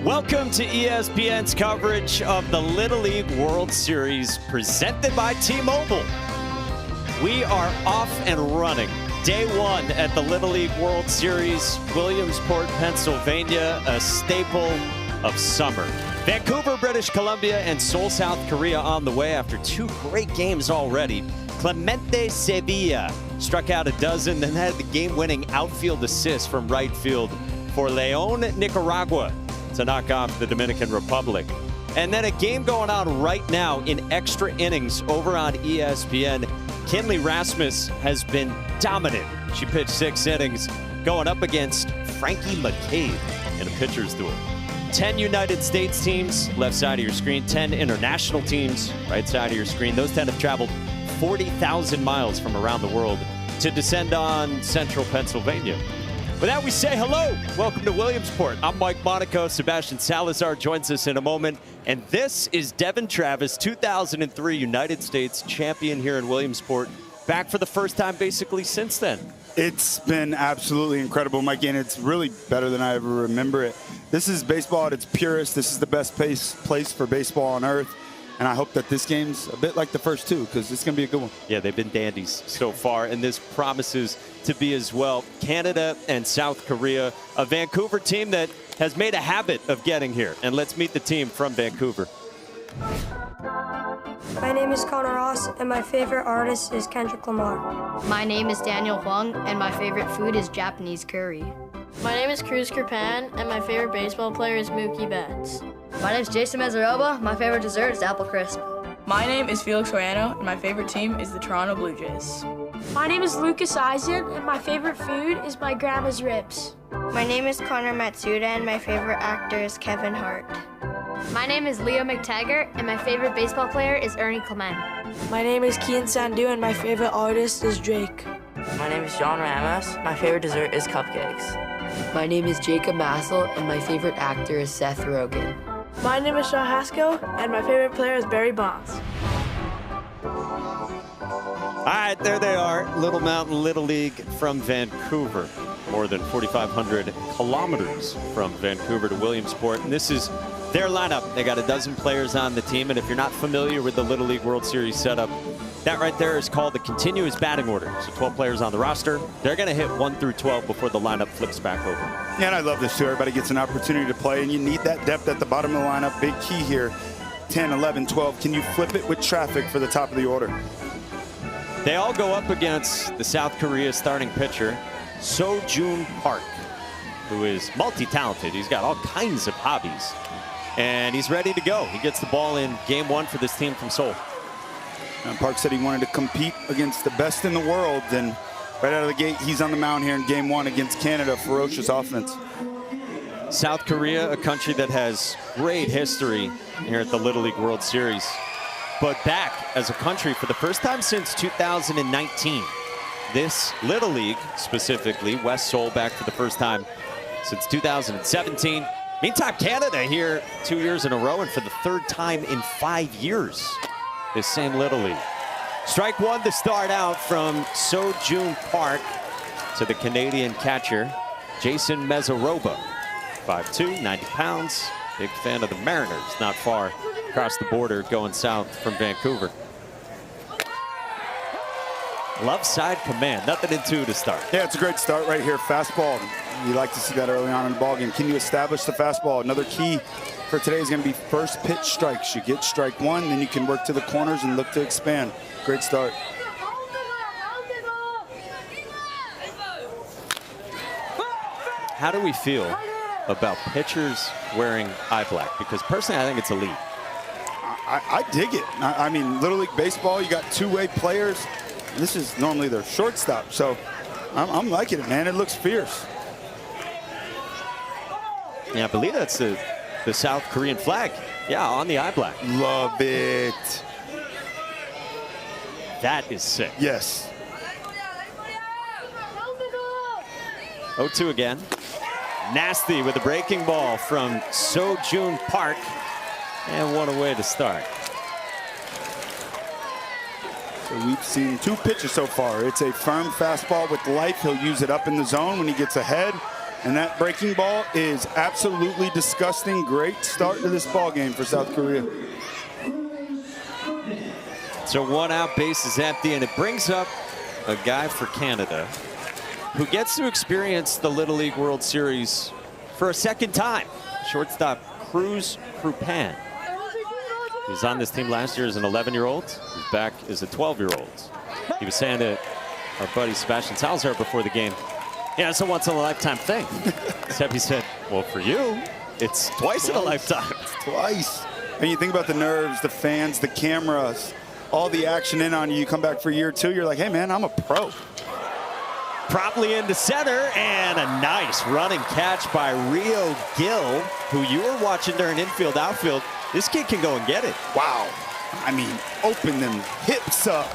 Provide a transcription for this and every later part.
Welcome to ESPN's coverage of the Little League World Series presented by T-Mobile. We are off and running. Day one at the Little League World Series, Williamsport, Pennsylvania, a staple of summer. Vancouver, British Columbia, and Seoul, South Korea on the way after two great games already. Clemente Sevilla struck out a dozen, then had the game-winning outfield assist from right field for León, Nicaragua, to knock off the Dominican Republic. And then a game going on right now in extra innings over on ESPN. Kinley Rasmus has been dominant. She pitched 6 innings going up against Frankie McCabe in a pitcher's duel. 10 United States teams, left side of your screen. 10 international teams, right side of your screen. Those 10 have traveled 40,000 miles from around the world to descend on central Pennsylvania. With that, we say hello. Welcome to Williamsport. I'm Mike Monaco. Sebastian Salazar joins us in a moment. And this is Devin Travis, 2003 United States champion here in Williamsport. Back for the first time basically since then. It's been absolutely incredible, Mike, and it's really better than I ever remember it. This is baseball at its purest. This is the best place for baseball on earth. And I hope that this game's a bit like the first two, because it's going to be a good one. Yeah, they've been dandies so far, and this promises to be as well. Canada and South Korea, a Vancouver team that has made a habit of getting here. And let's meet the team from Vancouver. My name is Connor Ross, and my favorite artist is Kendrick Lamar. My name is Daniel Huang, and my favorite food is Japanese curry. My name is Cruz Kerpan, and my favorite baseball player is Mookie Betts. My name is Jason Mezaroba. My favorite dessert is apple crisp. My name is Felix Soriano, and my favorite team is the Toronto Blue Jays. My name is Lucas Eisen, and my favorite food is my grandma's ribs. My name is Connor Matsuda, and my favorite actor is Kevin Hart. My name is Leo McTaggart, and my favorite baseball player is Ernie Clement. My name is Kian Sandu, and my favorite artist is Drake. My name is John Ramos. My favorite dessert is cupcakes. My name is Jacob Massel, and my favorite actor is Seth Rogen. My name is Sean Haskell, and my favorite player is Barry Bonds. All right, there they are. Little Mountain Little League from Vancouver. More than 4,500 kilometers from Vancouver to Williamsport. And this is their lineup. They got a dozen players on the team. And if you're not familiar with the Little League World Series setup, that right there is called the continuous batting order. So 12 players on the roster. They're going to hit 1 through 12 before the lineup flips back over. Yeah, and I love this too. Everybody gets an opportunity to play, and you need that depth at the bottom of the lineup. Big key here. 10, 11, 12. Can you flip it with traffic for the top of the order? They all go up against the South Korea starting pitcher, So-Jun Park, who is multi-talented. He's got all kinds of hobbies, and he's ready to go. He gets the ball in game one for this team from Seoul. And Park said he wanted to compete against the best in the world, and right out of the gate, he's on the mound here in game one against Canada. Ferocious offense. South Korea, a country that has great history here at the Little League World Series, but back as a country for the first time since 2019. This Little League, specifically, West Seoul back for the first time since 2017. Meantime, Canada here 2 years in a row, and for the third time in 5 years, this same Little League. Strike one to start out from So-Jun Park to the Canadian catcher, Jason Mezaroba. 5'2", 90 pounds, big fan of the Mariners, not far across the border going south from Vancouver. Left side command, nothing in 2 to start. Yeah, it's a great start right here. Fastball. You like to see that early on in the ballgame. Can you establish the fastball? Another key for today is going to be first pitch strikes. You get strike one, then you can work to the corners and look to expand. Great start. How do we feel about pitchers wearing eye black? Because personally, I think it's elite. I dig it. I mean, Little League Baseball, you got two-way players. This is normally their shortstop, so I'm liking it, man. It looks fierce. Yeah, I believe that's the South Korean flag. Yeah, on the eye black. Love it. That is sick. Yes. 0-2 again. Nasty with a breaking ball from So-Jun Park. And one away to start. So we've seen 2 pitches so far. It's a firm fastball with life. He'll use it up in the zone when he gets ahead. And that breaking ball is absolutely disgusting. Great start to this ball game for South Korea. So 1 out, base is empty, and it brings up a guy for Canada who gets to experience the Little League World Series for a second time. Shortstop Cruz Krupan. He was on this team last year as an 11-year-old. He's back as a 12-year-old. He was saying to our buddy Sebastian Salazar before the game, yeah, it's a once-in-a-lifetime thing. Except he said, well, for you, it's twice in a lifetime. Twice. And you think about the nerves, the fans, the cameras, all the action in on you. You come back for year 2, you're like, hey, man, I'm a pro. Promptly into center, and a nice running catch by Rio Gil, who you were watching during infield, outfield. This kid can go and get it. Wow. I mean, open them hips up.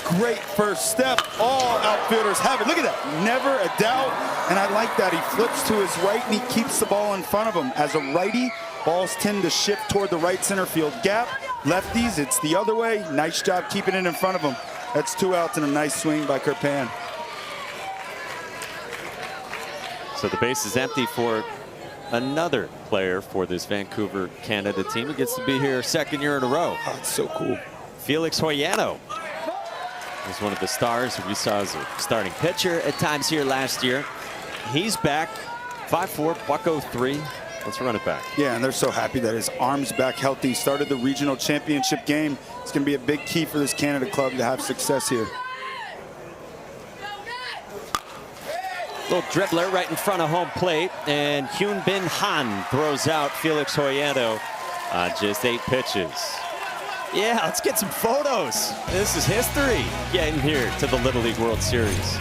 Great first step. All outfielders have it. Look at that. Never a doubt. And I like that. He flips to his right and he keeps the ball in front of him. As a righty, balls tend to shift toward the right center field gap. Lefties, it's the other way. Nice job keeping it in front of him. That's 2 outs and a nice swing by Krupan. So the base is empty for another player for this Vancouver, Canada team. He gets to be here 2nd year in a row. Oh, it's so cool. Felix Hoyano is one of the stars who we saw as a starting pitcher at times here last year. He's back, 5'4", .103. Let's run it back. Yeah, and they're so happy that his arm's back healthy. Started the regional championship game. It's going to be a big key for this Canada club to have success here. Little dribbler right in front of home plate, and Hyun Bin Han throws out Felix Hoyano on just 8 pitches. Yeah, let's get some photos. This is history getting here to the Little League World Series.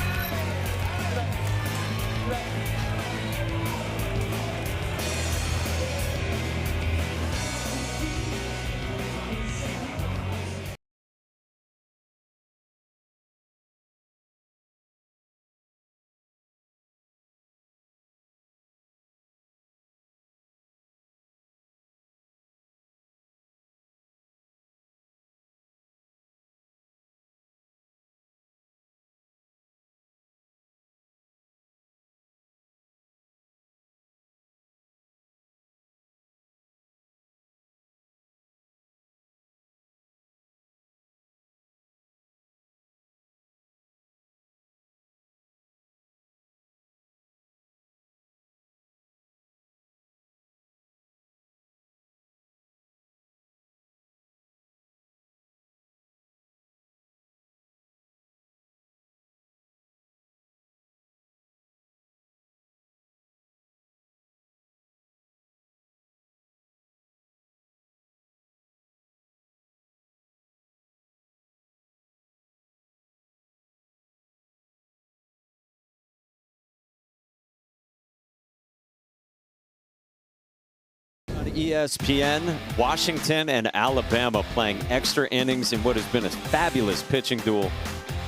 ESPN, Washington and Alabama playing extra innings in what has been a fabulous pitching duel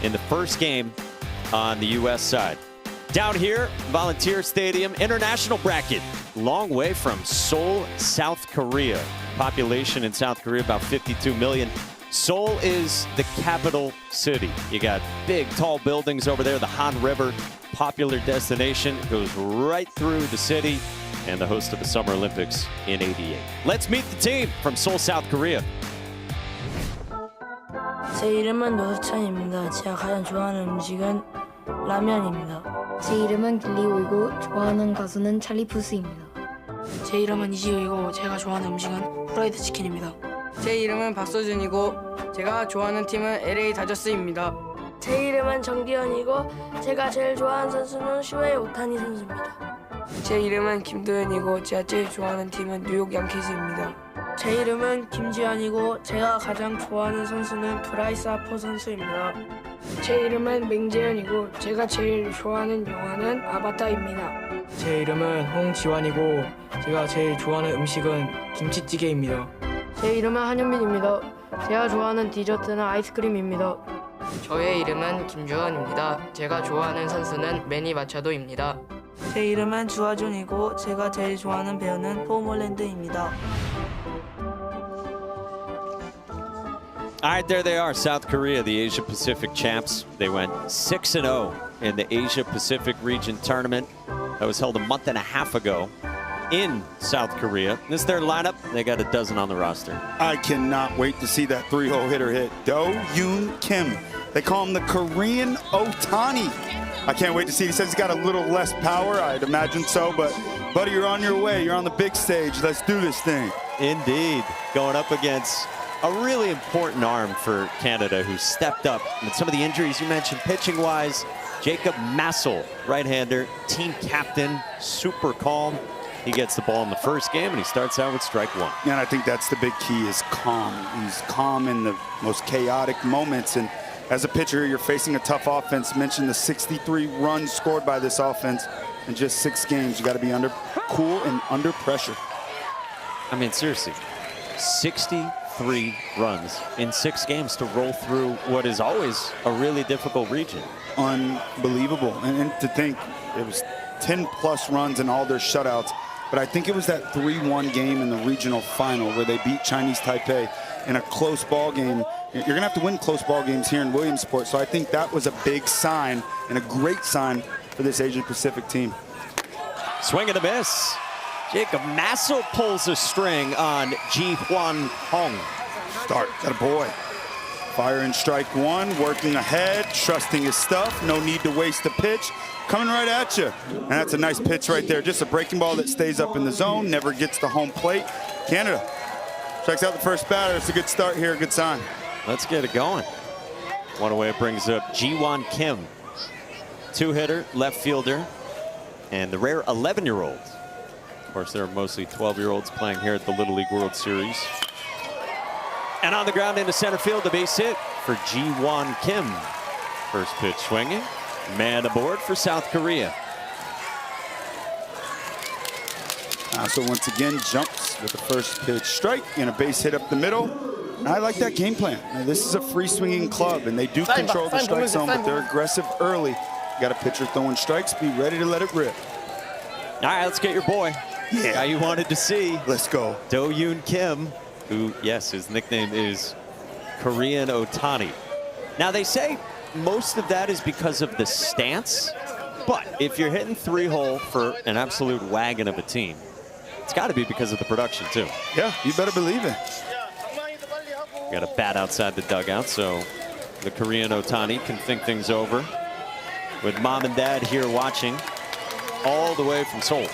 in the first game on the U.S. side. Down here, Volunteer Stadium, international bracket, long way from Seoul, South Korea. Population in South Korea about 52 million. Seoul is the capital city. You got big, tall buildings over there. The Han River, popular destination, goes right through the city, and the host of the Summer Olympics in '88. Let's meet the team from Seoul, South Korea. 제 이름은 노석찬입니다. 제가 가장 좋아하는 음식은 라면입니다. 제 이름은 길리오이고 좋아하는 가수는 찰리 푸스입니다. 제 이름은 이지우이고 제가 좋아하는 음식은 프라이드 치킨입니다. 제 이름은 박서준이고 제가 좋아하는 팀은 LA 다저스입니다. 제 이름은 정기현이고 제가 제일 좋아하는 선수는 슈웨이 오타니 선수입니다. 제 이름은 김도현이고 제가 제일 좋아하는 팀은 뉴욕 양키즈입니다. 제 이름은 김지현이고 제가 가장 좋아하는 선수는 브라이스 하퍼 선수입니다. 제 이름은 맹재현이고 제가 제일 좋아하는 영화는 아바타입니다. 제 이름은 홍지환이고 제가 제일 좋아하는 음식은 김치찌개입니다. 제 이름은 한현민입니다. 제가 좋아하는 디저트는 아이스크림입니다. 저의 이름은 김주환입니다. 제가 좋아하는 선수는 매니 마차도입니다. 제 이름은 주하준이고 제가 제일 좋아하는 배우는 톰 홀랜드입니다. All right, there they are, South Korea, the Asia Pacific champs. They went 6-0 in the Asia Pacific region tournament. that was held a month and a half ago in South Korea. This is their lineup. They got a dozen on the roster. I cannot wait to see that 3-hole hitter hit. Do-Yoon Kim. They call him the Korean Ohtani. I can't wait to see it. He says he's got a little less power. I'd imagine so, but buddy, you're on your way. You're on the big stage. Let's do this thing. Indeed. Going up against a really important arm for Canada who stepped up with some of the injuries you mentioned pitching-wise. Jacob Massel, right-hander, team captain, super calm. He gets the ball in the first game, and he starts out with strike one. And I think that's the big key is calm. He's calm in the most chaotic moments. And as a pitcher, you're facing a tough offense. Mentioned the 63 runs scored by this offense in just 6 games. You got to be cool and under pressure. I mean, seriously, 63 runs in 6 games to roll through what is always a really difficult region. Unbelievable. And to think it was 10+ runs in all their shutouts. But I think it was that 3-1 game in the regional final where they beat Chinese Taipei in a close ball game. You're going to have to win close ball games here in Williamsport. So I think that was a big sign and a great sign for this Asian Pacific team. Swing and a miss. Jacob Massel pulls a string on Ji Hwan Hong. Start. Got a boy. Fire in strike one, working ahead, trusting his stuff. No need to waste the pitch. Coming right at you. And that's a nice pitch right there. Just a breaking ball that stays up in the zone, never gets to home plate. Canada strikes out the first batter. It's a good start here, a good sign. Let's get it going. One away, it brings up Ji-Won Kim. 2-hitter, left fielder, and the rare 11-year-old. Of course, there are mostly 12-year-olds playing here at the Little League World Series. And on the ground into center field, the base hit for Ji-Won Kim. First pitch swinging. Man aboard for South Korea. So once again, jumps with the first pitch strike and a base hit up the middle. I like that game plan. Now, this is a free swinging club, and they do control the strike zone, but they're aggressive early. You got a pitcher throwing strikes, be ready to let it rip. All right, let's get your boy. Yeah. Guy you wanted to see. Let's go. Do-Yoon Kim, who, yes, his nickname is Korean Ohtani. Now, they say most of that is because of the stance, but if you're hitting 3-hole for an absolute wagon of a team, it's got to be because of the production, too. Yeah, you better believe it. Got a bat outside the dugout, so the Korean Ohtani can think things over with mom and dad here watching all the way from Seoul.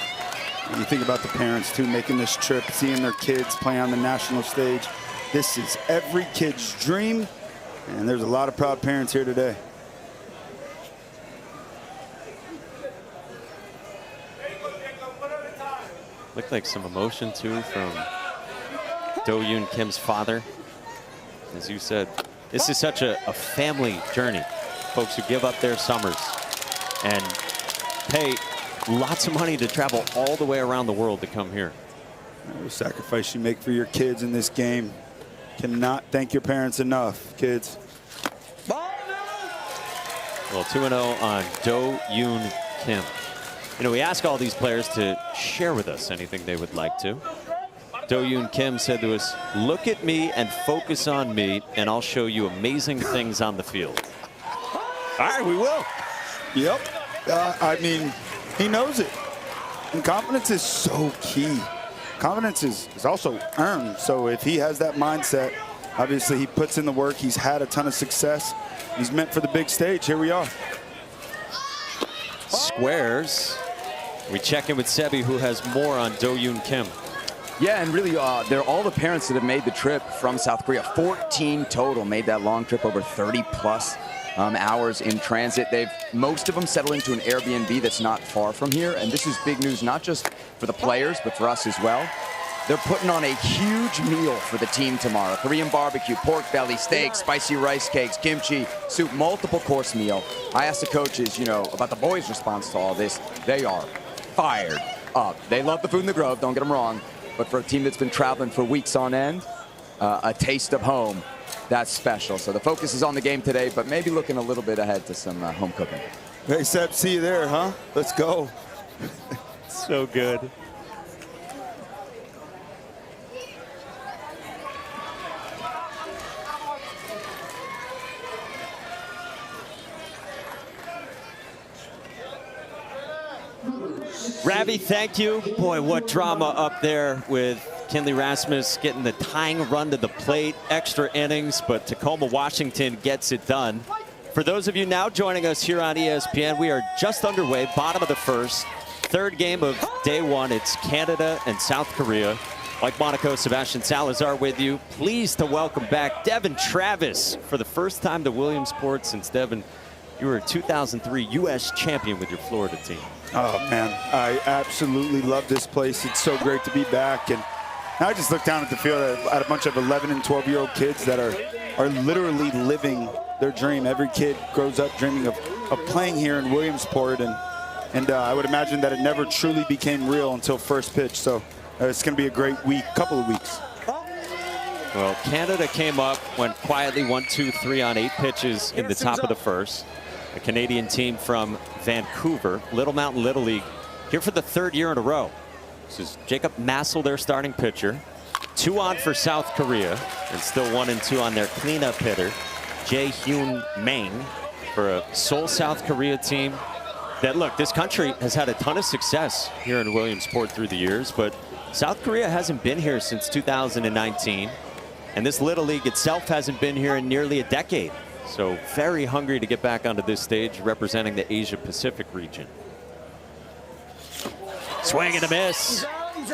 And you think about the parents, too, making this trip, seeing their kids play on the national stage. This is every kid's dream, and there's a lot of proud parents here today. Looked like some emotion, too, from Do-Yoon Kim's father. As you said, this is such a family journey. Folks who give up their summers and pay lots of money to travel all the way around the world to come here. The sacrifice you make for your kids in this game. Cannot thank your parents enough, kids. Well, 2-0 on Do-Yoon Kim. You know, we ask all these players to share with us anything they would like to. Do-Yoon Kim said to us, "Look at me and focus on me, and I'll show you amazing things on the field." All right, we will. Yep. I mean, he knows it. And confidence is so key. Confidence is also earned. So if he has that mindset, obviously he puts in the work. He's had a ton of success. He's meant for the big stage. Here we are. Squares. We check in with Sebi, who has more on Do-Yoon Kim. Yeah, and really, they're all the parents that have made the trip from South Korea. 14 total made that long trip, over 30+ hours in transit. Most of them settled into an Airbnb that's not far from here, and this is big news, not just for the players, but for us as well. They're putting on a huge meal for the team tomorrow. Korean barbecue, pork belly, steak, spicy rice cakes, kimchi, soup, multiple course meal. I asked the coaches, you know, about the boys' response to all this. They are fired up. They love the food in the Grove, don't get them wrong. But for a team that's been traveling for weeks on end, a taste of home, that's special. So the focus is on the game today, but maybe looking a little bit ahead to some home cooking. Hey, Sep, see you there, huh? Let's go. So good. Ravi, thank you. Boy, what drama up there with Kinley Rasmus getting the tying run to the plate, extra innings, but Tacoma, Washington gets it done. For those of you now joining us here on ESPN, we are just underway, bottom of the first, third game of day one. It's Canada and South Korea. Mike Monaco, Sebastian Salazar with you. Pleased to welcome back Devin Travis for the first time to Williamsport since, Devin, you were a 2003 U.S. champion with your Florida team. Oh, man, I absolutely love this place. It's so great to be back. And I just look down at the field at a bunch of 11 and 12-year-old kids that are literally living their dream. Every kid grows up dreaming of playing here in Williamsport. And I would imagine that it never truly became real until first pitch. So it's going to be a great couple of weeks. Well, Canada came up, went quietly 1-2-3 on 8 pitches in the top of the first. A Canadian team from Vancouver, Little Mountain Little League, here for the third year in a row. This is Jacob Massel, their starting pitcher. 2 on for South Korea, and still 1-2 on their cleanup hitter, Jae-Hyun Mang, for a Seoul, South Korea team that, look, this country has had a ton of success here in Williamsport through the years, but South Korea hasn't been here since 2019, and this Little League itself hasn't been here in nearly a decade. So very hungry to get back onto this stage representing the Asia Pacific region. Swing and a miss.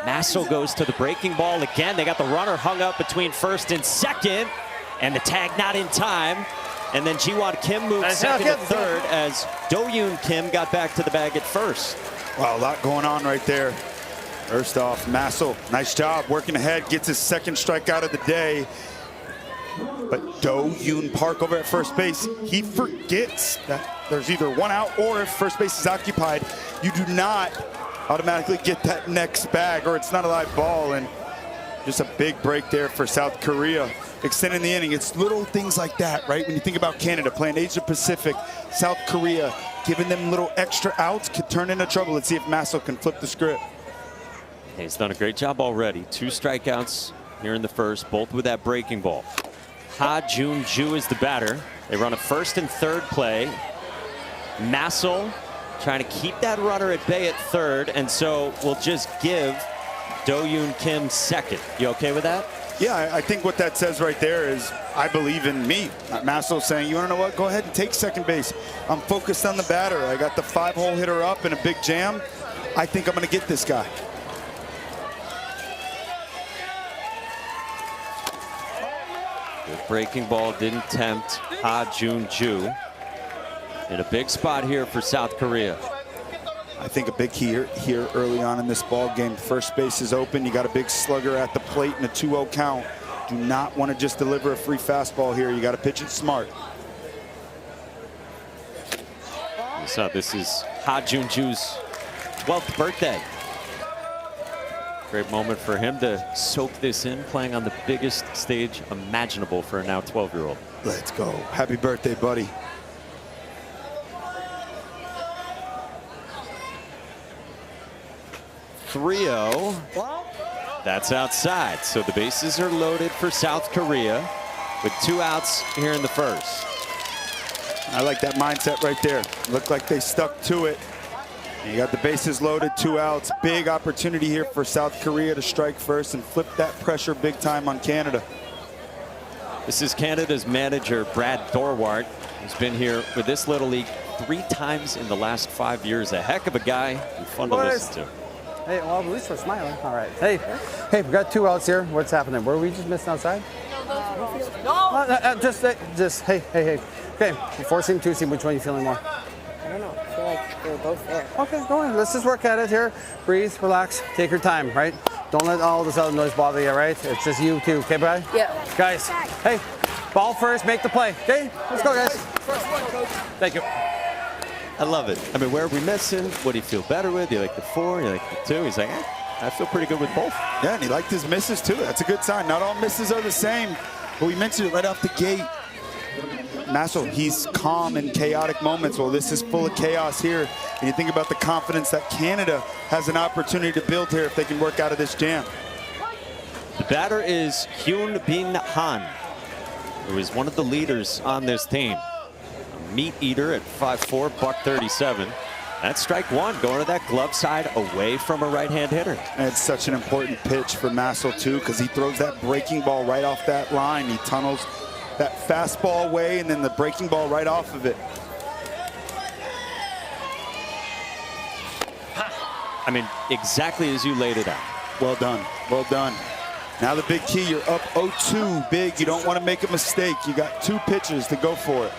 Massel goes to the breaking ball again. They got the runner hung up between first and second, and the tag not in time. And then Ji-Won Kim moved second and third as Do-Yoon Kim got back to the bag at first. Wow, a lot going on right there. First off, Massel, nice job working ahead, gets his second strikeout of the day. But Do-Yoon Park over at first base, he forgets that there's either one out or if first base is occupied, you do not automatically get that next bag or it's not a live ball. And just a big break there for South Korea, extending the inning. It's little things like that, right? When you think about Canada playing Asia Pacific, South Korea, giving them little extra outs could turn into trouble. Let's see if Massel can flip the script. He's done a great job already. 2 strikeouts here in the first, both with that breaking ball. Ha Jun-Ju is the batter. They run a first and third play. Massel trying to keep that runner at bay at third, and so we'll just give Do-Yoon Kim second. You okay with that? Yeah, I think what that says right there is I believe in me. Massel saying, you want to know what? Go ahead and take second base. I'm focused on the batter. I got the 5-hole hitter up in a big jam. I think I'm going to get this guy. The breaking ball didn't tempt Ha Jun-Ju. In a big spot here for South Korea. I think a big here early on in this ball game. First base is open. You got a big slugger at the plate and a 2-0 count. Do not want to just deliver a free fastball here. You got to pitch it smart. So this is Ha Jun-Ju's 12th birthday. Great moment for him to soak this in, playing on the biggest stage imaginable for a now 12-year-old. Let's go. Happy birthday, buddy. .30. That's outside. So the bases are loaded for South Korea with 2 outs here in the first. I like that mindset right there. Looked like they stuck to it. You got the bases loaded, 2 outs. Big opportunity here for South Korea to strike first and flip that pressure big time on Canada. This is Canada's manager, Brad Dorwart, who's been here with this Little League 3 times in the last 5 years. A heck of a guy and fun to listen to. Hey, well, at least we're smiling. All right. Hey, we got 2 outs here. What's happening? Were we just missing outside? No. Just, hey. Okay, 4-seam, 2-seam, which one are you feeling more? I don't know. I feel like they're both there. Okay, go on. Let's just work at it here. Breathe, relax, take your time, right? Don't let all this other noise bother you, right? It's just you two, okay, Brad? Yeah. Guys, hey, ball first, make the play, okay? Let's go, guys. Thank you. I love it. I mean, where are we missing? What do you feel better with? You like the 4? You like the 2? He's like, I feel pretty good with both. Yeah, and he liked his misses too. That's a good sign. Not all misses are the same. But we mentioned it right off the gate. Massel, he's calm in chaotic moments. Well, this is full of chaos here. And you think about the confidence that Canada has an opportunity to build here if they can work out of this jam. The batter is Hyun Bin Han, who is one of the leaders on this team. A meat eater at 5'4", $137. That's strike one, going to that glove side away from a right-hand hitter. And it's such an important pitch for Massel, too, because he throws that breaking ball right off that line. He tunnels that fastball away and then the breaking ball right off of it. I mean, exactly as you laid it out. Well done. Well done. Now the big key, you're up 0-2 big. You don't want to make a mistake. You got 2 pitches to go for it.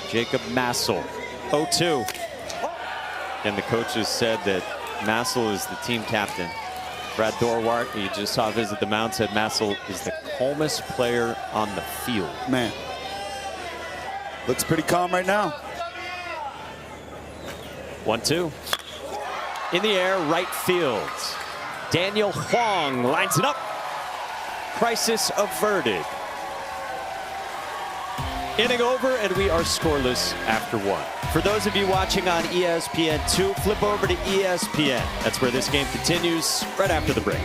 Jacob Massel, 0-2. And the coaches said that Massel is the team captain. Brad Dorwart, you just saw visit the mound, said Massel is the calmest player on the field. Man, looks pretty calm right now. 1-2. In the air, right field. Daniel Huang lines it up. Crisis averted. Inning over, and we are scoreless after 1. For those of you watching on ESPN2, flip over to ESPN. That's where this game continues right after the break.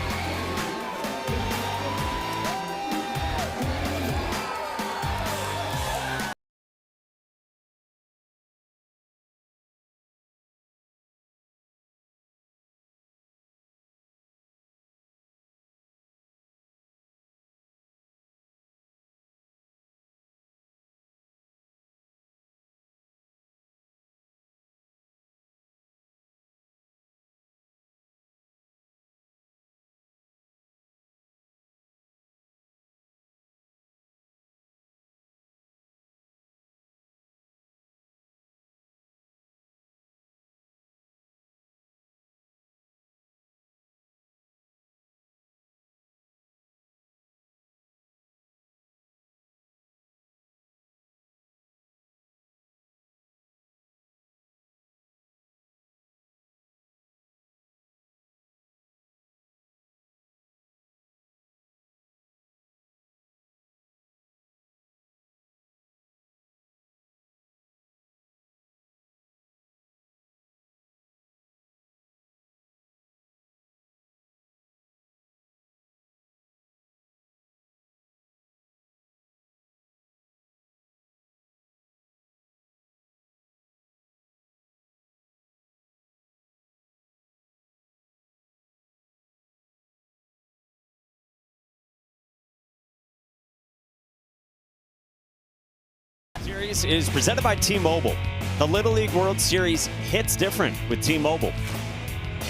Series is presented by T-Mobile. The Little League World Series hits different with T-Mobile.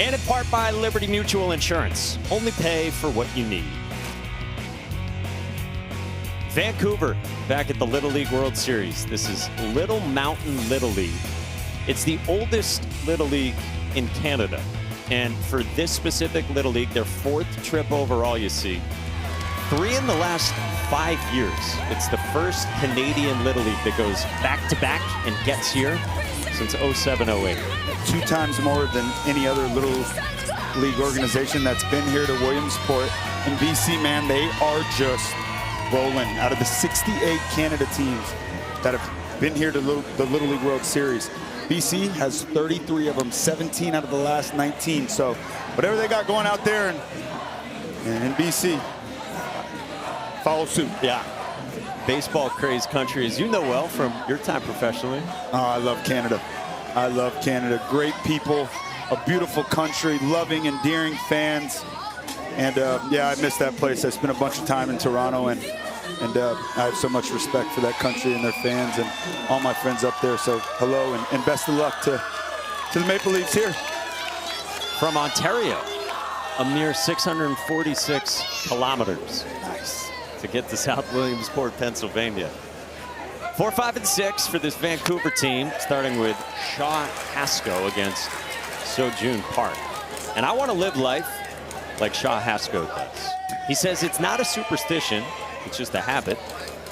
And in part by Liberty Mutual Insurance. Only pay for what you need. Vancouver, back at the Little League World Series. This is Little Mountain Little League. It's the oldest Little League in Canada. And for this specific Little League, their 4th trip overall, you see. 3 in the last 5 years. It's the first Canadian Little League that goes back-to-back and gets here since 07-08. 2 times more than any other Little League organization that's been here to Williamsport. In BC, man, they are just rolling. Out of the 68 Canada teams that have been here to the Little League World Series, BC has 33 of them, 17 out of the last 19. So whatever they got going out there in BC, follow suit. Yeah. Baseball crazed country, as you know well from your time professionally. Oh, I love Canada. I love Canada. Great people, a beautiful country, loving, endearing fans. And yeah, I miss that place. I spent a bunch of time in Toronto, and I have so much respect for that country and their fans and all my friends up there. So hello and best of luck to the Maple Leafs here. From Ontario, a mere 646 kilometers. Nice. To get to South Williamsport, Pennsylvania. 4, 5, and 6 for this Vancouver team, starting with Shaw Haskell against Sojun Park. And I want to live life like Shaw Haskell does. He says it's not a superstition, it's just a habit,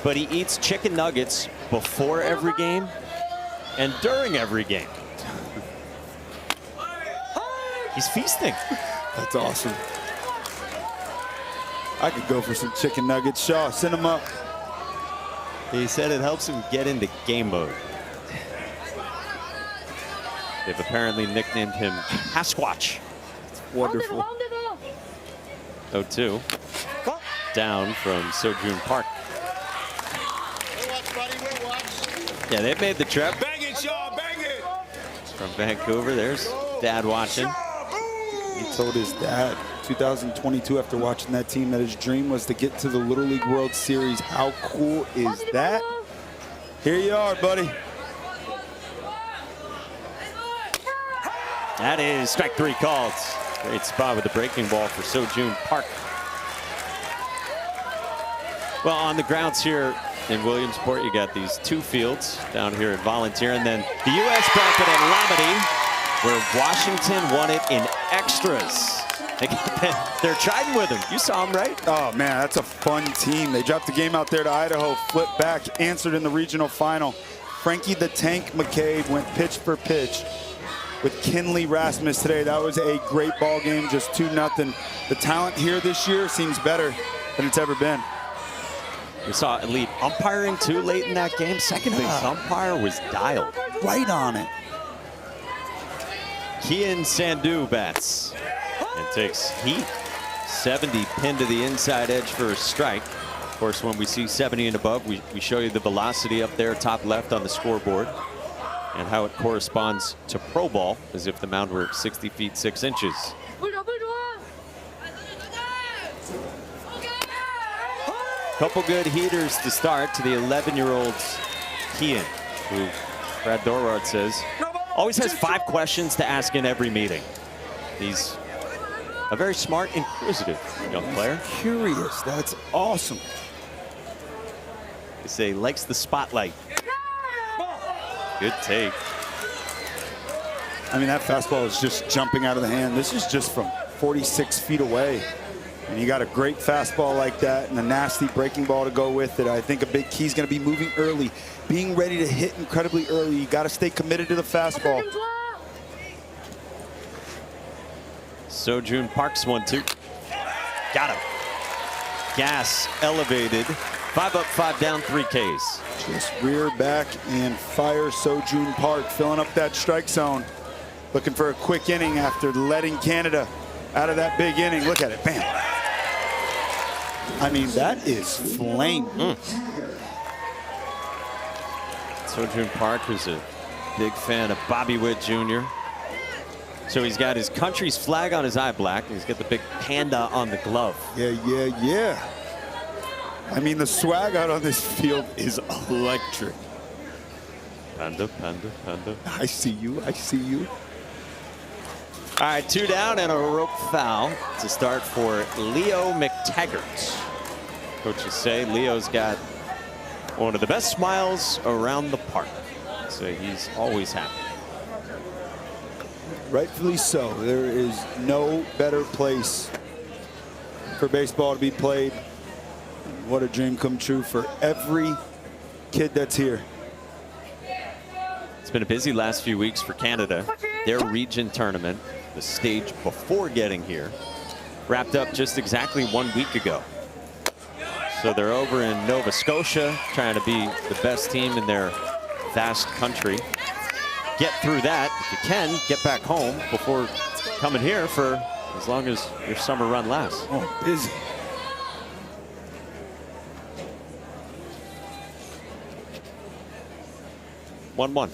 but he eats chicken nuggets before every game and during every game. He's feasting. That's awesome. I could go for some chicken nuggets. Shaw, send them up. He said it helps him get into game mode. They've apparently nicknamed him Hasquatch. It's wonderful. 0-2. Down from Sojun Park. Yeah, they've made the trip. Bang it, Shaw, bang it! From Vancouver, there's Dad watching. He told his dad, 2022, after watching that team, that his dream was to get to the Little League World Series. How cool is that? Here you are, buddy. That is strike 3 called. Great spot with the breaking ball for Seo-Jun Park. Well, on the grounds here in Williamsport, you got these 2 fields down here at Volunteer, and then the U.S. bracket at Lamity, where Washington won it in extras. They're chiding with him. You saw him, right? Oh, man, that's a fun team. They dropped the game out there to Idaho, flipped back, answered in the regional final. Frankie the Tank McCabe went pitch for pitch with Kinley Rasmus today. That was a great ball game, just 2-0. The talent here this year seems better than it's ever been. We saw elite umpiring too late in that game. Second base umpire was dialed. Right on it. Kian Sandhu bats and takes heat. 70 pinned to the inside edge for a strike. Of course, when we see 70 and above, we show you the velocity up there, top left on the scoreboard, and how it corresponds to pro ball, as if the mound were 60 feet 6 inches. Couple good heaters to start to the 11-year-old Kian, who Brad Dorward says always has 5 questions to ask in every meeting. He's a very smart, inquisitive young player. Curious, that's awesome. They say he likes the spotlight. Good take. I mean, that fastball is just jumping out of the hand. This is just from 46 feet away. And you got a great fastball like that and a nasty breaking ball to go with it. I think a big key is going to be moving early, being ready to hit incredibly early. You got to stay committed to the fastball. Seo-Jun Park's 1-2. Got him. Gas elevated. 5 up, 5 down, 3 Ks. Just rear back and fire Seo-Jun Park, filling up that strike zone. Looking for a quick inning after letting Canada out of that big inning. Look at it, bam. I mean, that is flame. Seo-Jun Park is a big fan of Bobby Witt Jr. So he's got his country's flag on his eye black. He's got the big panda on the glove. Yeah. I mean, the swag out on this field is electric. Panda. I see you. All right, 2 down and a rope foul to start for Leo McTaggart. Coaches say Leo's got one of the best smiles around the park. So he's always happy. Rightfully so. There is no better place for baseball to be played. What a dream come true for every kid that's here. It's been a busy last few weeks for Canada. Their region tournament, the stage before getting here, wrapped up just exactly 1 week ago. So they're over in Nova Scotia trying to be the best team in their vast country. Get through that if you can, get back home before coming here for as long as your summer run lasts. Oh, busy. One.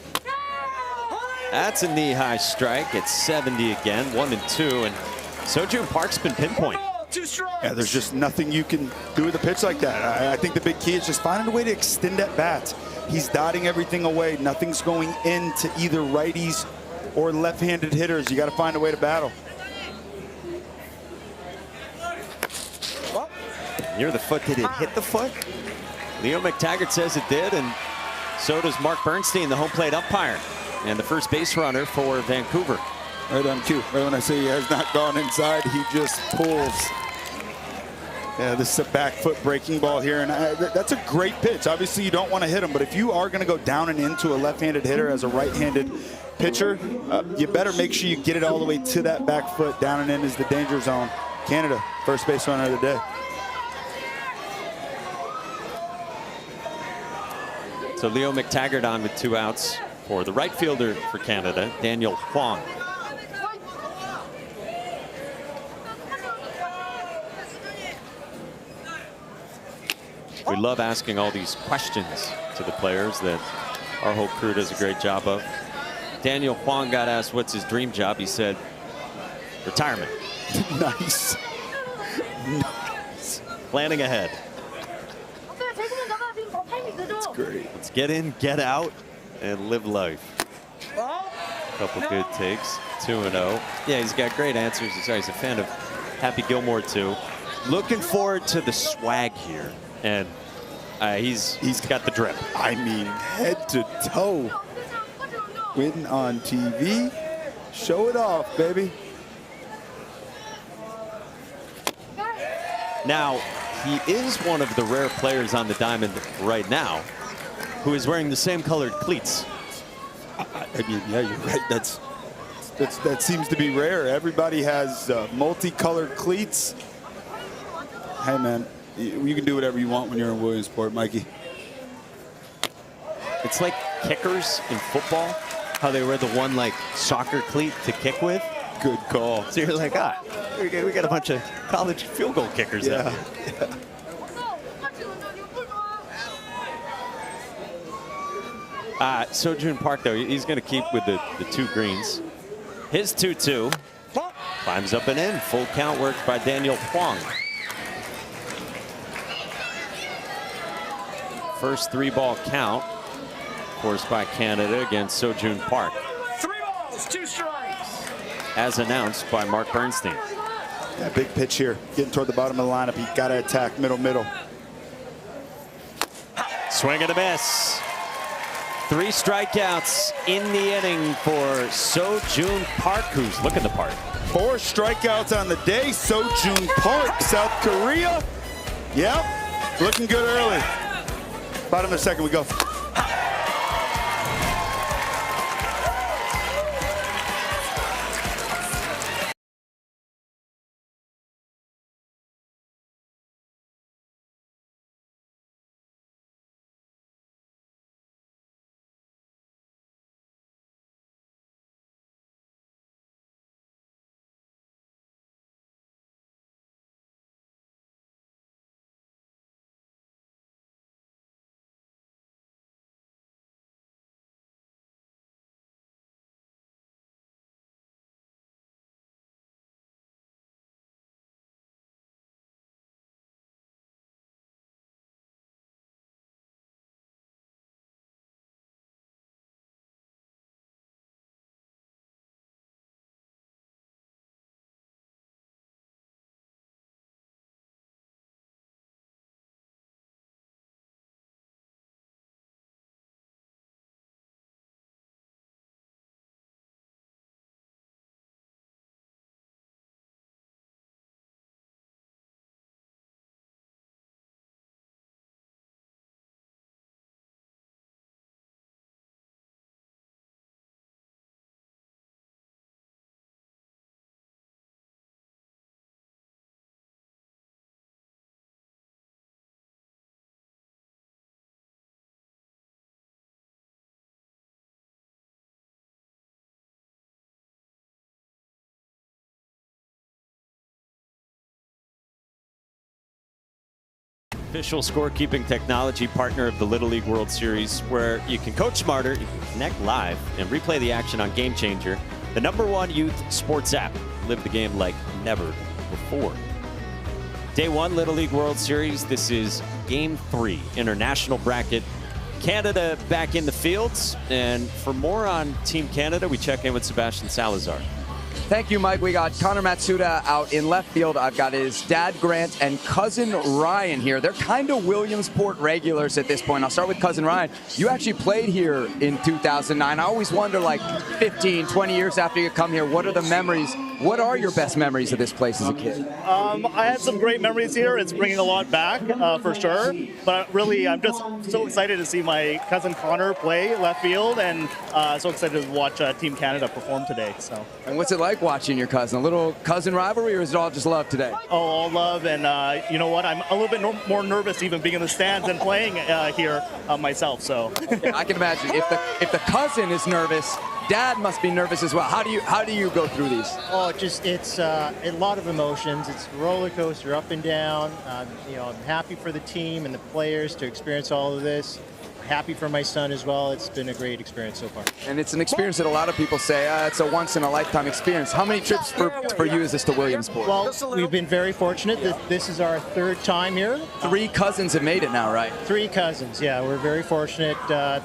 That's a knee-high strike. It's 70 again, 1-2, and Seo-Jun Park's been pinpoint. Yeah, there's just nothing you can do with a pitch like that. I think the big key is just finding a way to extend at bats. He's dotting everything away. Nothing's going into either righties or left-handed hitters. You got to find a way to battle. Near the foot. Did it hit the foot? Leo McTaggart says it did, and so does Mark Bernstein, the home plate umpire, and the first base runner for Vancouver. Right on cue. Right when I say he has not gone inside, he just pulls. Yeah, this is a back foot breaking ball here, and that's a great pitch. Obviously, you don't want to hit him, but if you are going to go down and into a left-handed hitter as a right-handed pitcher, you better make sure you get it all the way to that back foot. Down and in is the danger zone. Canada, first base runner of the day. So Leo McTaggart on with 2 outs for the right fielder for Canada, Daniel Huang. We love asking all these questions to the players that our whole crew does a great job of. Daniel Huang got asked what's his dream job. He said, retirement. Nice. Planning ahead. That's great. Let's get in, get out, and live life. Couple good takes. 2-0. Yeah, he's got great answers. He's a fan of Happy Gilmore too. Looking forward to the swag here, and he's got the drip. I mean, head to toe. Win on TV. Show it off, baby. Now, he is one of the rare players on the diamond right now who is wearing the same colored cleats. I mean, yeah, you're right. That seems to be rare. Everybody has multicolored cleats. Hey, man, you can do whatever you want when you're in Williamsport, Mikey. It's like kickers in football, how they wear the one like soccer cleat to kick with. Good call. So you're like, we got a bunch of college field goal kickers now. Yeah. Sojun Park, though, he's going to keep with the 2 greens. His 2-2 climbs up and in. Full count work by Daniel Huang. First 3-ball count forced by Canada against Sojun Park. 3 balls, 2 strikes. As announced by Mark Bernstein. Yeah, big pitch here. Getting toward the bottom of the lineup. You got to attack middle. Swing and a miss. 3 strikeouts in the inning for Sojun Park, who's looking the part. 4 strikeouts on the day. Sojun Park, South Korea. Yep, looking good early. Bottom of the second we go. Official scorekeeping technology partner of the Little League World Series, where you can coach smarter, you can connect live, and replay the action on Game Changer, the #1 youth sports app. Live the game like never before. Day 1 Little League World Series. This is Game 3, international bracket. Canada back in the fields. And for more on Team Canada, we check in with Sebastian Salazar. Thank you, Mike. We got Connor Matsuda out in left field. I've got his dad, Grant, and cousin Ryan here. They're kind of Williamsport regulars at this point. I'll start with cousin Ryan. You actually played here in 2009. I always wonder, like 15, 20 years after you come here, what are the memories? What are your best memories of this place as a kid? I had some great memories here. It's bringing a lot back, for sure. But really, I'm just so excited to see my cousin Connor play left field, and so excited to watch Team Canada perform today. So. And what's it like watching your cousin? A little cousin rivalry, or is it all just love today? Oh, all love, and you know what? I'm a little bit more nervous even being in the stands and playing here myself. So. Yeah, I can imagine if the cousin is nervous, Dad must be nervous as well. How do you go through these? Oh, it's a lot of emotions. It's a roller coaster, up and down. I'm happy for the team and the players to experience all of this. happy for my son as well. It's been a great experience so far. And it's an experience that a lot of people say it's a once-in-a-lifetime experience. How many trips for you is this to Williamsport? Well, we've been very fortunate. This is our 3rd time here. 3 cousins have made it now, right? 3 cousins, yeah. We're very fortunate. Our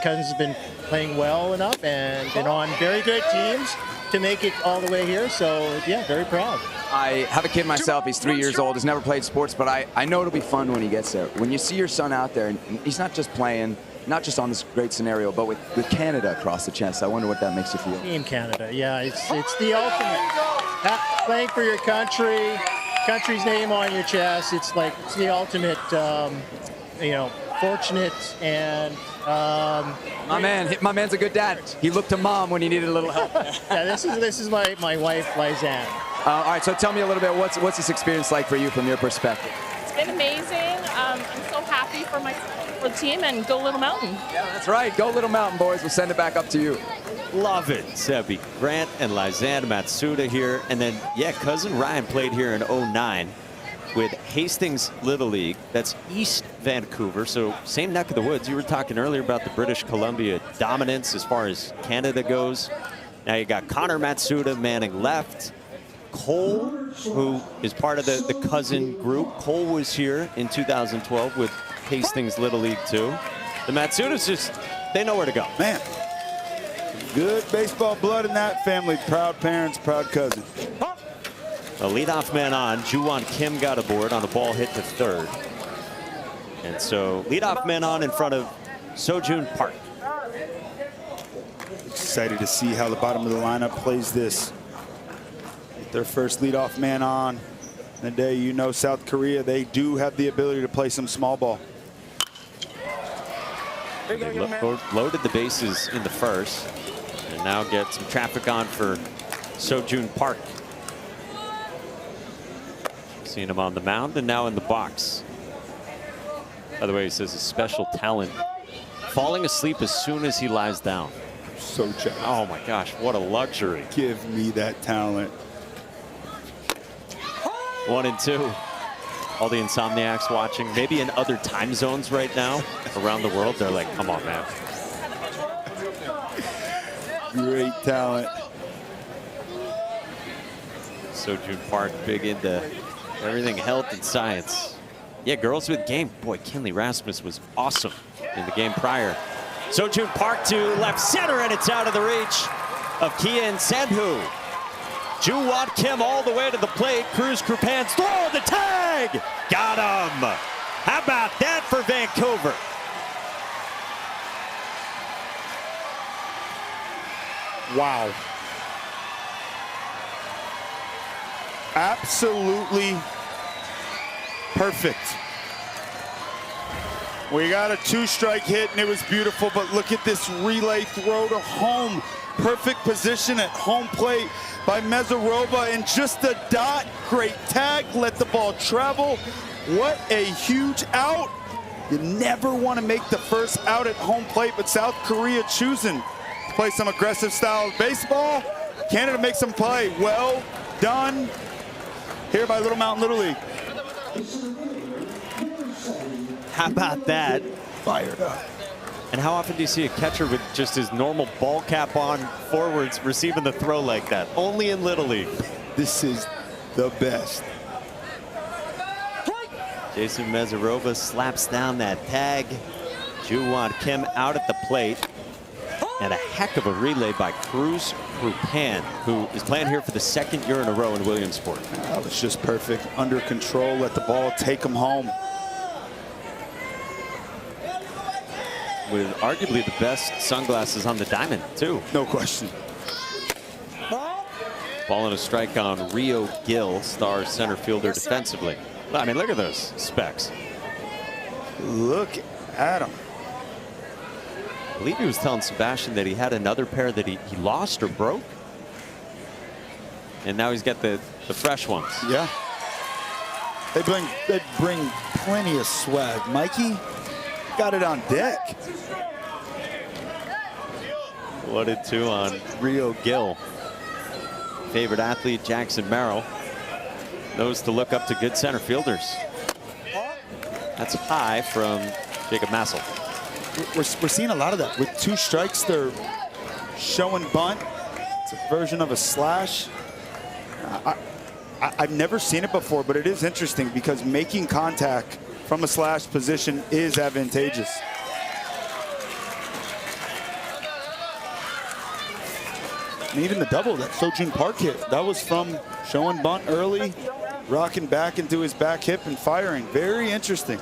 cousins have been playing well enough and been on very good teams to make it all the way here. So, yeah, very proud. I have a kid myself. He's 3 years old. He's never played sports, but I know it'll be fun when he gets there. When you see your son out there, and he's not just playing, not just on this great scenario, but with Canada across the chest. I wonder what that makes you feel. Team Canada, yeah. It's the ultimate. Playing for your country's name on your chest. It's the ultimate, fortunate and my man's a good dad. He looked to mom when he needed a little help. Yeah, this is my wife, Lisanne. All right, so tell me a little bit, what's this experience like for you from your perspective? It's been amazing. I'm so happy for the team, and go Little Mountain. Yeah, that's right. Go Little Mountain, boys. We'll send it back up to you. Love it, Sebi. Grant and Lisanne Matsuda here. And then, yeah, cousin Ryan played here in 09 with Hastings Little League. That's East Vancouver, so same neck of the woods. You were talking earlier about the British Columbia dominance as far as Canada goes. Now you got Connor Matsuda manning left. Cole, who is part of the cousin group. Cole was here in 2012 with Hastings Little League too. The Matsudas they know where to go. Man, good baseball blood in that family. Proud parents, proud cousin. A leadoff man on. Juwon Kim got aboard on a ball hit to 3rd. And so leadoff man on in front of Sojun Park. Excited to see how the bottom of the lineup plays this. Their first leadoff man on the day. South Korea, they do have the ability to play some small ball. They loaded the bases in the first and now get some traffic on for Sojun Park. Seeing him on the mound and now in the box. By the way, he says a special talent. Falling asleep as soon as he lies down. So jealous. Oh my gosh, what a luxury. Give me that talent. 1-2. All the insomniacs watching, maybe in other time zones right now around the world. They're like, come on, man. Great talent. Sojun Park, big into everything health and science. Yeah, girls with game. Boy, Kinley Rasmus was awesome in the game prior. Sojun Park to left center, and it's out of the reach of Kian Sanhu. Juwon Kim all the way to the plate. Cruz Krupan's throw, the tag! Got him! How about that for Vancouver? Wow. Absolutely perfect. We got a 2-strike hit, and it was beautiful, but look at this relay throw to home. Perfect position at home plate by Mezarova, and just a dot. Great tag, let the ball travel. What a huge out. You never want to make the first out at home plate, but South Korea choosing to play some aggressive style of baseball. Canada makes them play. Well done here by Little Mountain Little League. How about that? Fired up. And how often do you see a catcher with just his normal ball cap on forwards receiving the throw like that? Only in Little League. This is the best. Jason Mezarova slaps down that tag. Juwon Kim out at the plate. And a heck of a relay by Cruz Krupan, who is playing here for the 2nd year in a row in Williamsport. That was just perfect. Under control, let the ball take him home. With arguably the best sunglasses on the diamond, too. No question. Ball and a strike on Rio Gill, star center fielder defensively. I mean, look at those specs. Look at him. I believe he was telling Sebastian that he had another pair that he lost or broke. And now he's got the fresh ones. Yeah. They bring plenty of swag. Mikey got it on deck. 1-2 on Rio Gill. Favorite athlete Jackson Merrill knows to look up to good center fielders. That's high from Jacob Massel. We're seeing a lot of that. With 2 strikes, they're showing bunt. It's a version of a slash. I've never seen it before, but it is interesting because making contact from a slash position is advantageous. And even the double that Sojun Park hit, that was from showing bunt early, rocking back into his back hip and firing. Very interesting.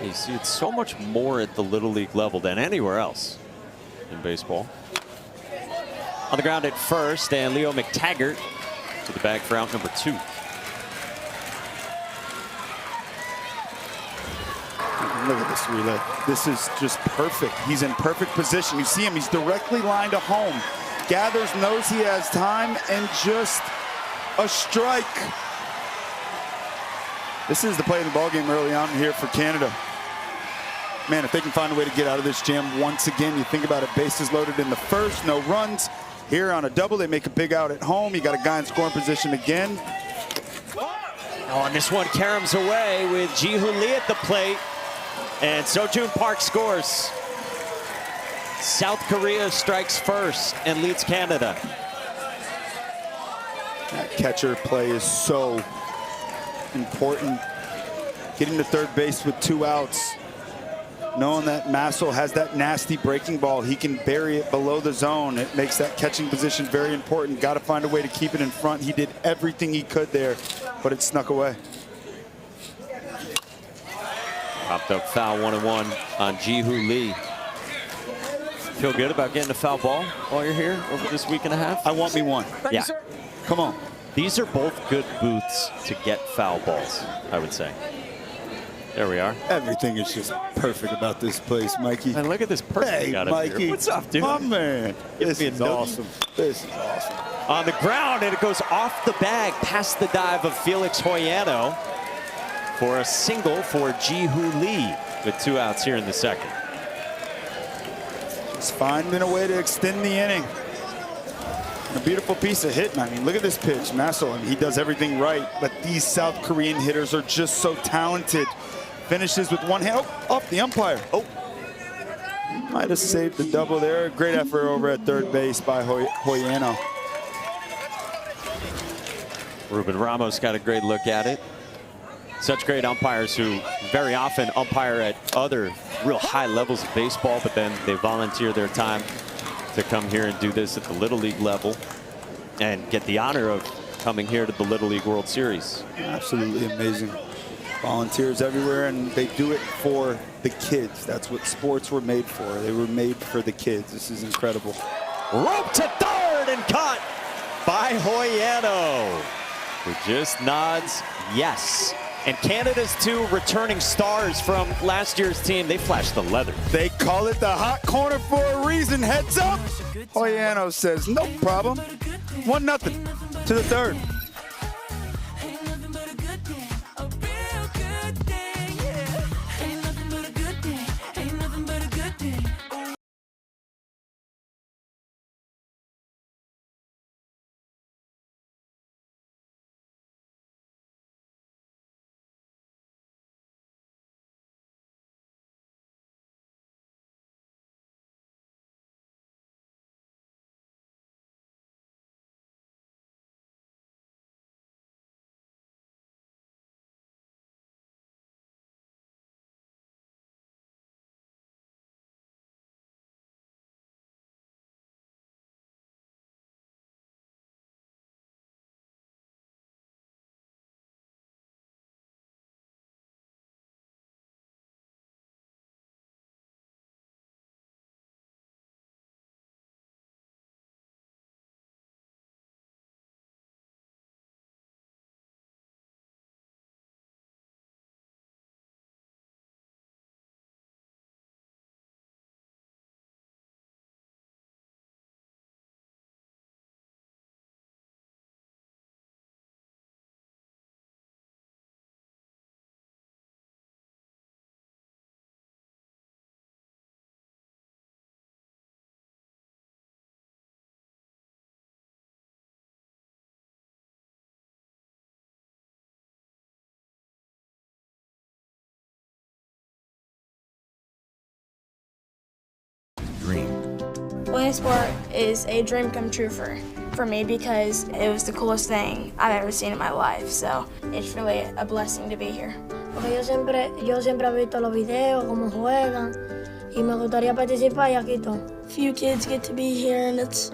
You see it so much more at the Little League level than anywhere else in baseball. On the ground at first, and Leo McTaggart to the bag for out number 2. Look at this relay. This is just perfect. He's in perfect position. You see him, he's directly lined to home. Gathers, knows he has time, and just a strike. This is the play of the ballgame early on here for Canada. Man, if they can find a way to get out of this jam once again, you think about it, bases loaded in the first, no runs. Here on a double, they make a big out at home. You got a guy in scoring position again. Oh, and this one caroms away with Ji-Hoon Lee at the plate. And Sojun Park scores. South Korea strikes first and leads Canada. That catcher play is so important. Getting to third base with 2 outs. Knowing that Massel has that nasty breaking ball, he can bury it below the zone. It makes that catching position very important. Got to find a way to keep it in front. He did everything he could there, but it snuck away. Popped up foul 1-1 on Ji-Hoon Lee. Feel good about getting a foul ball while you're here over this week and a half? I want me one. Yeah. Come on. These are both good booths to get foul balls, I would say. There we are. Everything is just perfect about this place, Mikey. And look at this person hey, we got Mikey. up here. What's up, dude? My man. This is awesome. This is awesome. On the ground, and it goes off the bag past the dive of Felix Hoyano for a single for Ji-Hoon Lee with 2 outs here in the second. Just finding a way to extend the inning. A beautiful piece of hitting. I mean, look at this pitch. Massel, I mean, he does everything right, but these South Korean hitters are just so talented. Finishes with 1 hand. Oh, off the umpire. Oh. Might have saved the double there. Great effort over at third base by Hoyano. Ruben Ramos got a great look at it. Such great umpires who very often umpire at other real high levels of baseball, but then they volunteer their time to come here and do this at the Little League level and get the honor of coming here to the Little League World Series. Absolutely amazing. Volunteers everywhere, and they do it for the kids. That's what sports were made for. They were made for the kids. This is incredible. Rope to third and caught by Hoyano, who just nods yes. And Canada's 2 returning stars from last year's team, they flashed the leather. They call it the hot corner for a reason. Heads up. Hoyano says, no problem. 1-0 to the third. Playing sport is a dream come true for me because it was the coolest thing I've ever seen in my life. So it's really a blessing to be here. Porque yo siempre he visto los videos, cómo juegan, y me gustaría participar y aquí estoy. Few kids get to be here, and it's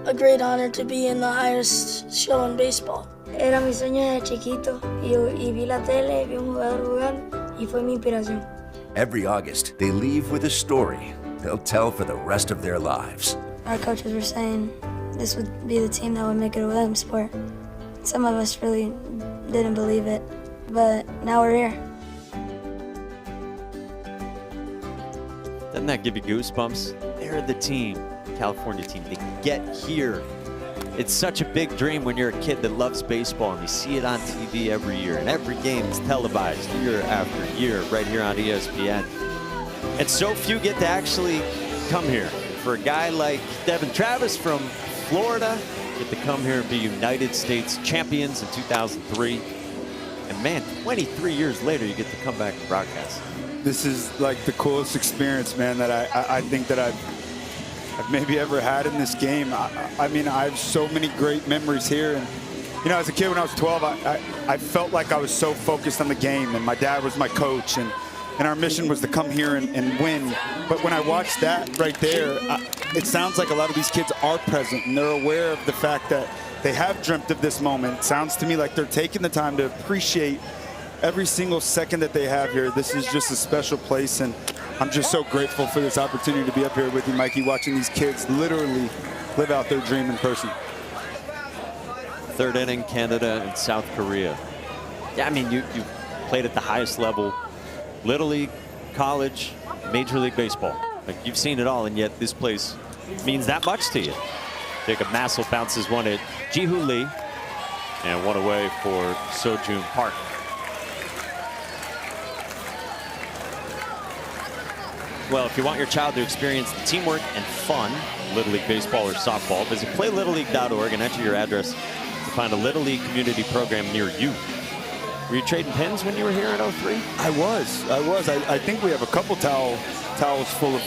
a great honor to be in the highest show in baseball. Era mi sueño desde chiquito y vi la tele, vi un jugador jugar y fue mi inspiración. Every August, they leave with a story they'll tell for the rest of their lives. Our coaches were saying this would be the team that would make it a Williams sport. Some of us really didn't believe it, but now we're here. Doesn't that give you goosebumps? They're the team, California team. They get here. It's such a big dream when you're a kid that loves baseball and you see it on TV every year, and every game is televised year after year right here on ESPN. And so few get to actually come here. For a guy like Devin Travis from Florida, get to come here and be United States champions in 2003. And man, 23 years later, you get to come back and broadcast. This is like the coolest experience, man, that I think that I've maybe ever had in this game. I mean, I have so many great memories here. And, you know, as a kid when I was 12, I felt like I was so focused on the game, and my dad was my coach, and our mission was to come here and win. But when I watched that right there, it sounds like a lot of these kids are present, and they're aware of the fact that they have dreamt of this moment. It sounds to me like they're taking the time to appreciate every single second that they have here. This is just a special place, and I'm just so grateful for this opportunity to be up here with you, Mikey, watching these kids literally live out their dream in person. Third inning, Canada and South Korea. Yeah, I mean, you played at the highest level, Little League, college, Major League Baseball. Like, you've seen it all, and yet this place means that much to you. Jacob Massel bounces one at Ji-Hoo Lee, and one away for Seo-Joon Park. Well, if you want your child to experience the teamwork and fun, Little League baseball or softball, visit playlittleLeague.org and enter your address to find a Little League community program near you. Were you trading pins when you were here in 03? I was. I think we have a couple towels full of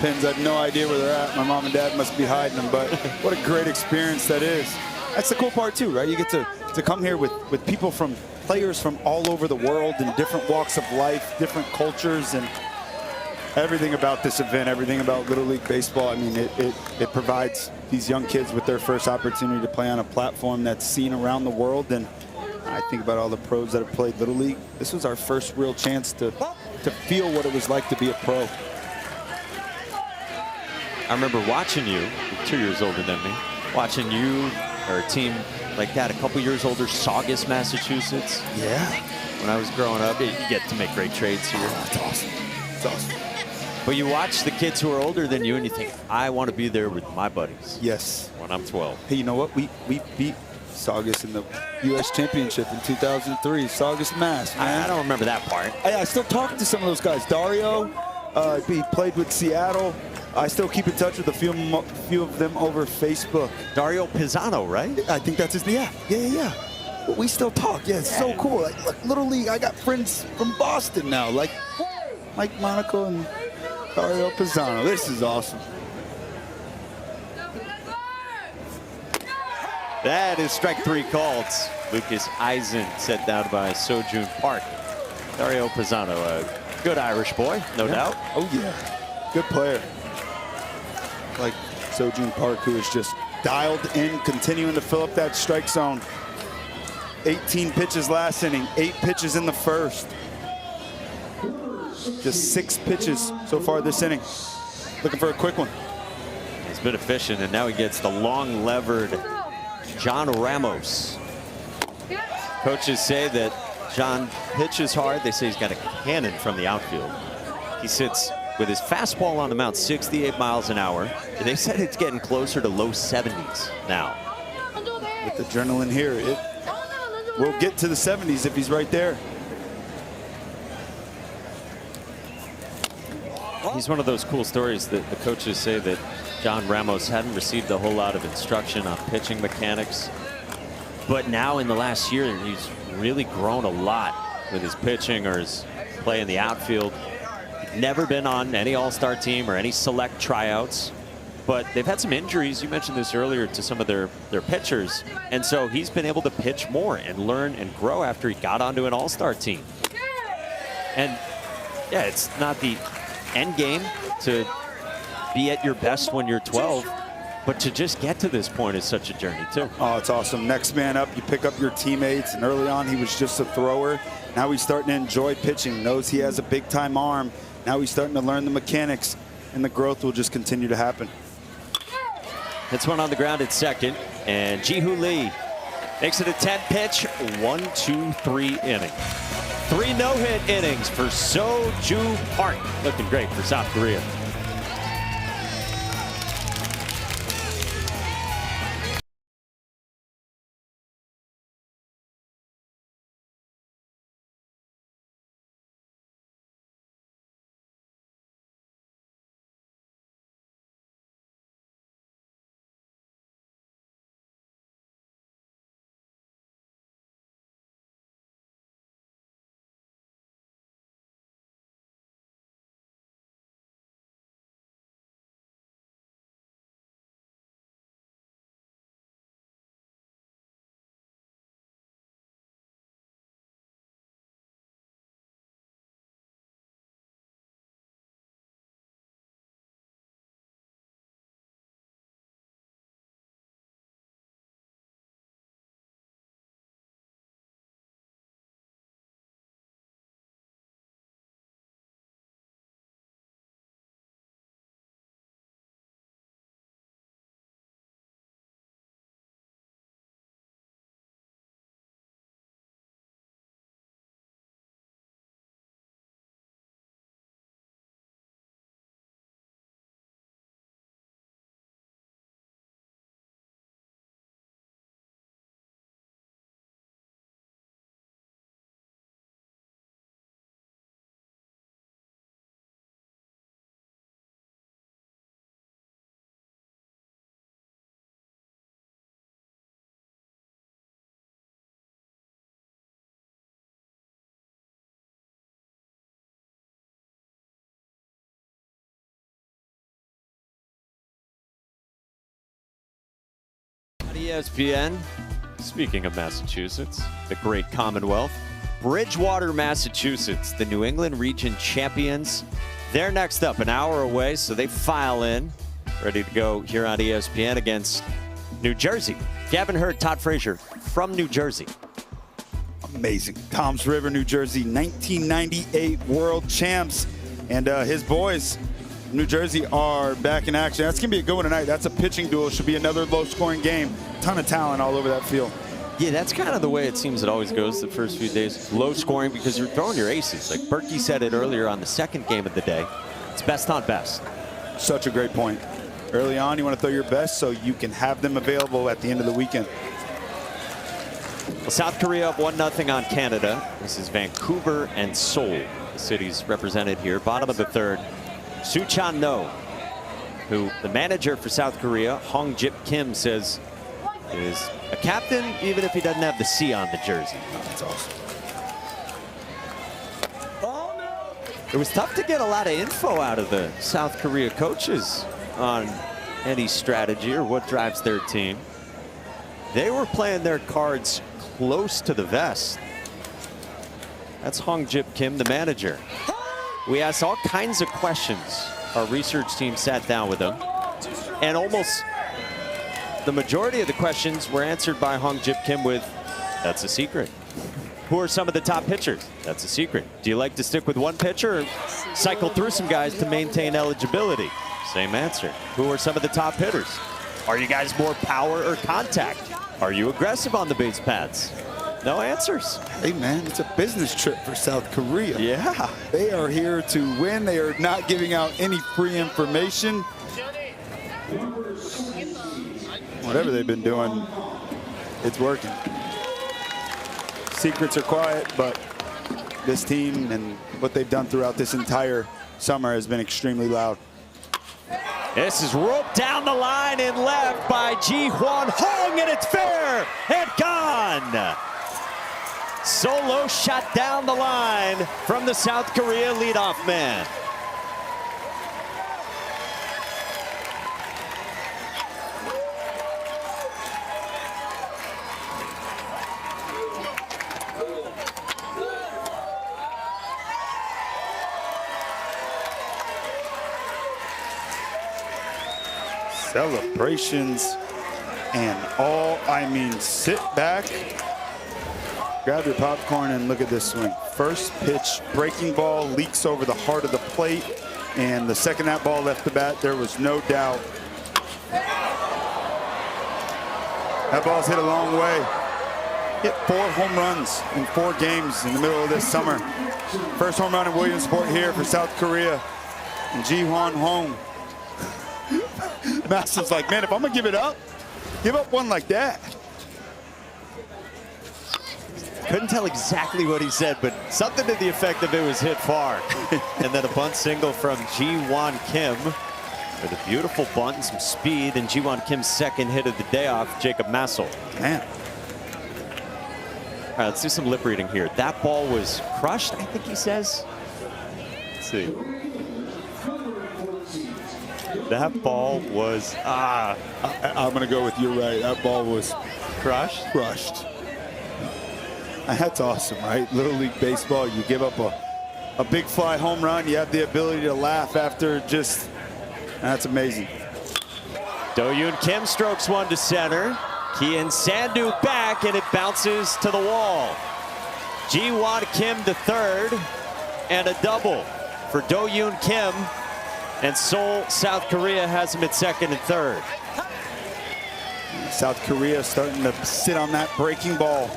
pins. I have no idea where they're at. My mom and dad must be hiding them, but what a great experience that is. That's the cool part too, right? You get to come here with people from players from all over the world in different walks of life, different cultures, and everything about this event, everything about Little League baseball. I mean, it provides these young kids with their first opportunity to play on a platform that's seen around the world. And I think about all the pros that have played Little League. This was our first real chance to feel what it was like to be a pro. I remember watching you, you're 2 years older than me, watching you or a team like that, a couple years older, Saugus, Massachusetts. Yeah. When I was growing up, you get to make great trades here. Oh, that's awesome. It's awesome. But you watch the kids who are older than you and you think, I want to be there with my buddies. Yes. When I'm 12. Hey, you know what? We beat Saugus in the U.S. Championship in 2003. Saugus, Mass, man. I don't remember that part. I still talk to some of those guys. Dario, he played with Seattle. I still keep in touch with a few of them over Facebook. Dario Pisano, right? I think that's his name. Yeah. But we still talk. Yeah, it's so cool. Like, look, Little League, I got friends from Boston now, like Mike Monaco and Dario Pisano. This is awesome. That is strike three called. Lucas Eisen set down by Seo-Joon Park. Dario Pisano, a good Irish boy, no doubt. Oh, yeah. Good player. Like Seo-Joon Park, who is just dialed in, continuing to fill up that strike zone. 18 pitches last inning, 8 pitches in the first. Just 6 pitches so far this inning. Looking for a quick one. He's been efficient, and now he gets the long-levered John Ramos. Coaches say that John pitches hard. They say he's got a cannon from the outfield. He sits with his fastball on the mound, 68 miles an hour. They said it's getting closer to low 70s now. With adrenaline here, it will get to the 70s if he's right there. He's one of those cool stories that the coaches say that John Ramos hadn't received a whole lot of instruction on pitching mechanics. But now in the last year, he's really grown a lot with his pitching or his play in the outfield. Never been on any all-star team or any select tryouts, but they've had some injuries. You mentioned this earlier to some of their pitchers. And so he's been able to pitch more and learn and grow after he got onto an all-star team. And yeah, it's not the end game to be at your best when you're 12, but to just get to this point is such a journey too. Oh, it's awesome. Next man up, you pick up your teammates, and early on he was just a thrower. Now he's starting to enjoy pitching, knows he has a big time arm. Now he's starting to learn the mechanics, and the growth will just continue to happen. Hits one on the ground at second, and Ji-Hoo Lee makes it a 10-pitch, 1-2-3 inning. 3 no-hit innings for So-Ju Park. Looking great for South Korea. ESPN, speaking of Massachusetts, the great Commonwealth, Bridgewater, Massachusetts, the New England region champions. They're next up, an hour away, so they file in, ready to go here on ESPN against New Jersey. If you haven't heard, Todd Frazier from New Jersey. Amazing. Toms River, New Jersey, 1998 world champs. And his boys, New Jersey, are back in action. That's going to be a good one tonight. That's a pitching duel. Should be another low-scoring game. Ton of talent all over that field. Yeah, that's kind of the way it seems it always goes the first few days. Low scoring because you're throwing your aces. Like Berkey said it earlier on the second game of the day. It's best on best. Such a great point. Early on, you want to throw your best so you can have them available at the end of the weekend. Well, South Korea up 1-0 on Canada. This is Vancouver and Seoul. The cities represented here. Bottom of the third. Soo-Chan No, who the manager for South Korea, Hong Jip Kim, says is a captain even if he doesn't have the C on the jersey. Oh, that's awesome. It was tough to get a lot of info out of the South Korea coaches on any strategy or what drives their team. They were playing their cards close to the vest. That's Hong Jip Kim, the manager. We asked all kinds of questions. Our research team sat down with them, and almost the majority of the questions were answered by Hong Jip Kim with, "That's a secret." Who are some of the top pitchers? That's a secret. Do you like to stick with one pitcher or cycle through some guys to maintain eligibility? Same answer. Who are some of the top hitters? Are you guys more power or contact? Are you aggressive on the base paths? No answers. Hey, man, it's a business trip for South Korea. Yeah. They are here to win. They are not giving out any free information. Whatever they've been doing, it's working. Secrets are quiet, but this team and what they've done throughout this entire summer has been extremely loud. This is roped down the line in left by Ji-Hwan Hong, and it's fair and gone. Solo shot down the line from the South Korea leadoff man. Celebrations and all. I mean, sit back, grab your popcorn, and look at this swing. First pitch, breaking ball, leaks over the heart of the plate. And the second that ball left the bat, there was no doubt. That ball's hit a long way. Hit 4 home runs in 4 games in the middle of this summer. First home run in Williamsport here for South Korea. And Ji-hwan Hong. Mason's like, man, if I'm gonna give up one like that. Couldn't tell exactly what he said, but something to the effect of it was hit far. And then a bunt single from Ji-hwan Kim with a beautiful bunt and some speed. And Ji-hwan Kim's second hit of the day off Jacob Massel. Man. All right, let's do some lip reading here. That ball was crushed, I think he says. Let's see. That ball was, I'm going to go with you, right. That ball was crushed. That's awesome, right? Little League Baseball, you give up a big fly home run. You have the ability to laugh after that's amazing. Do-Yoon Kim strokes one to center. Kian Sandu back, and it bounces to the wall. Ji-hwan Kim to third, and a double for Do-Yoon Kim. And Seoul, South Korea has him at second and third. South Korea starting to sit on that breaking ball.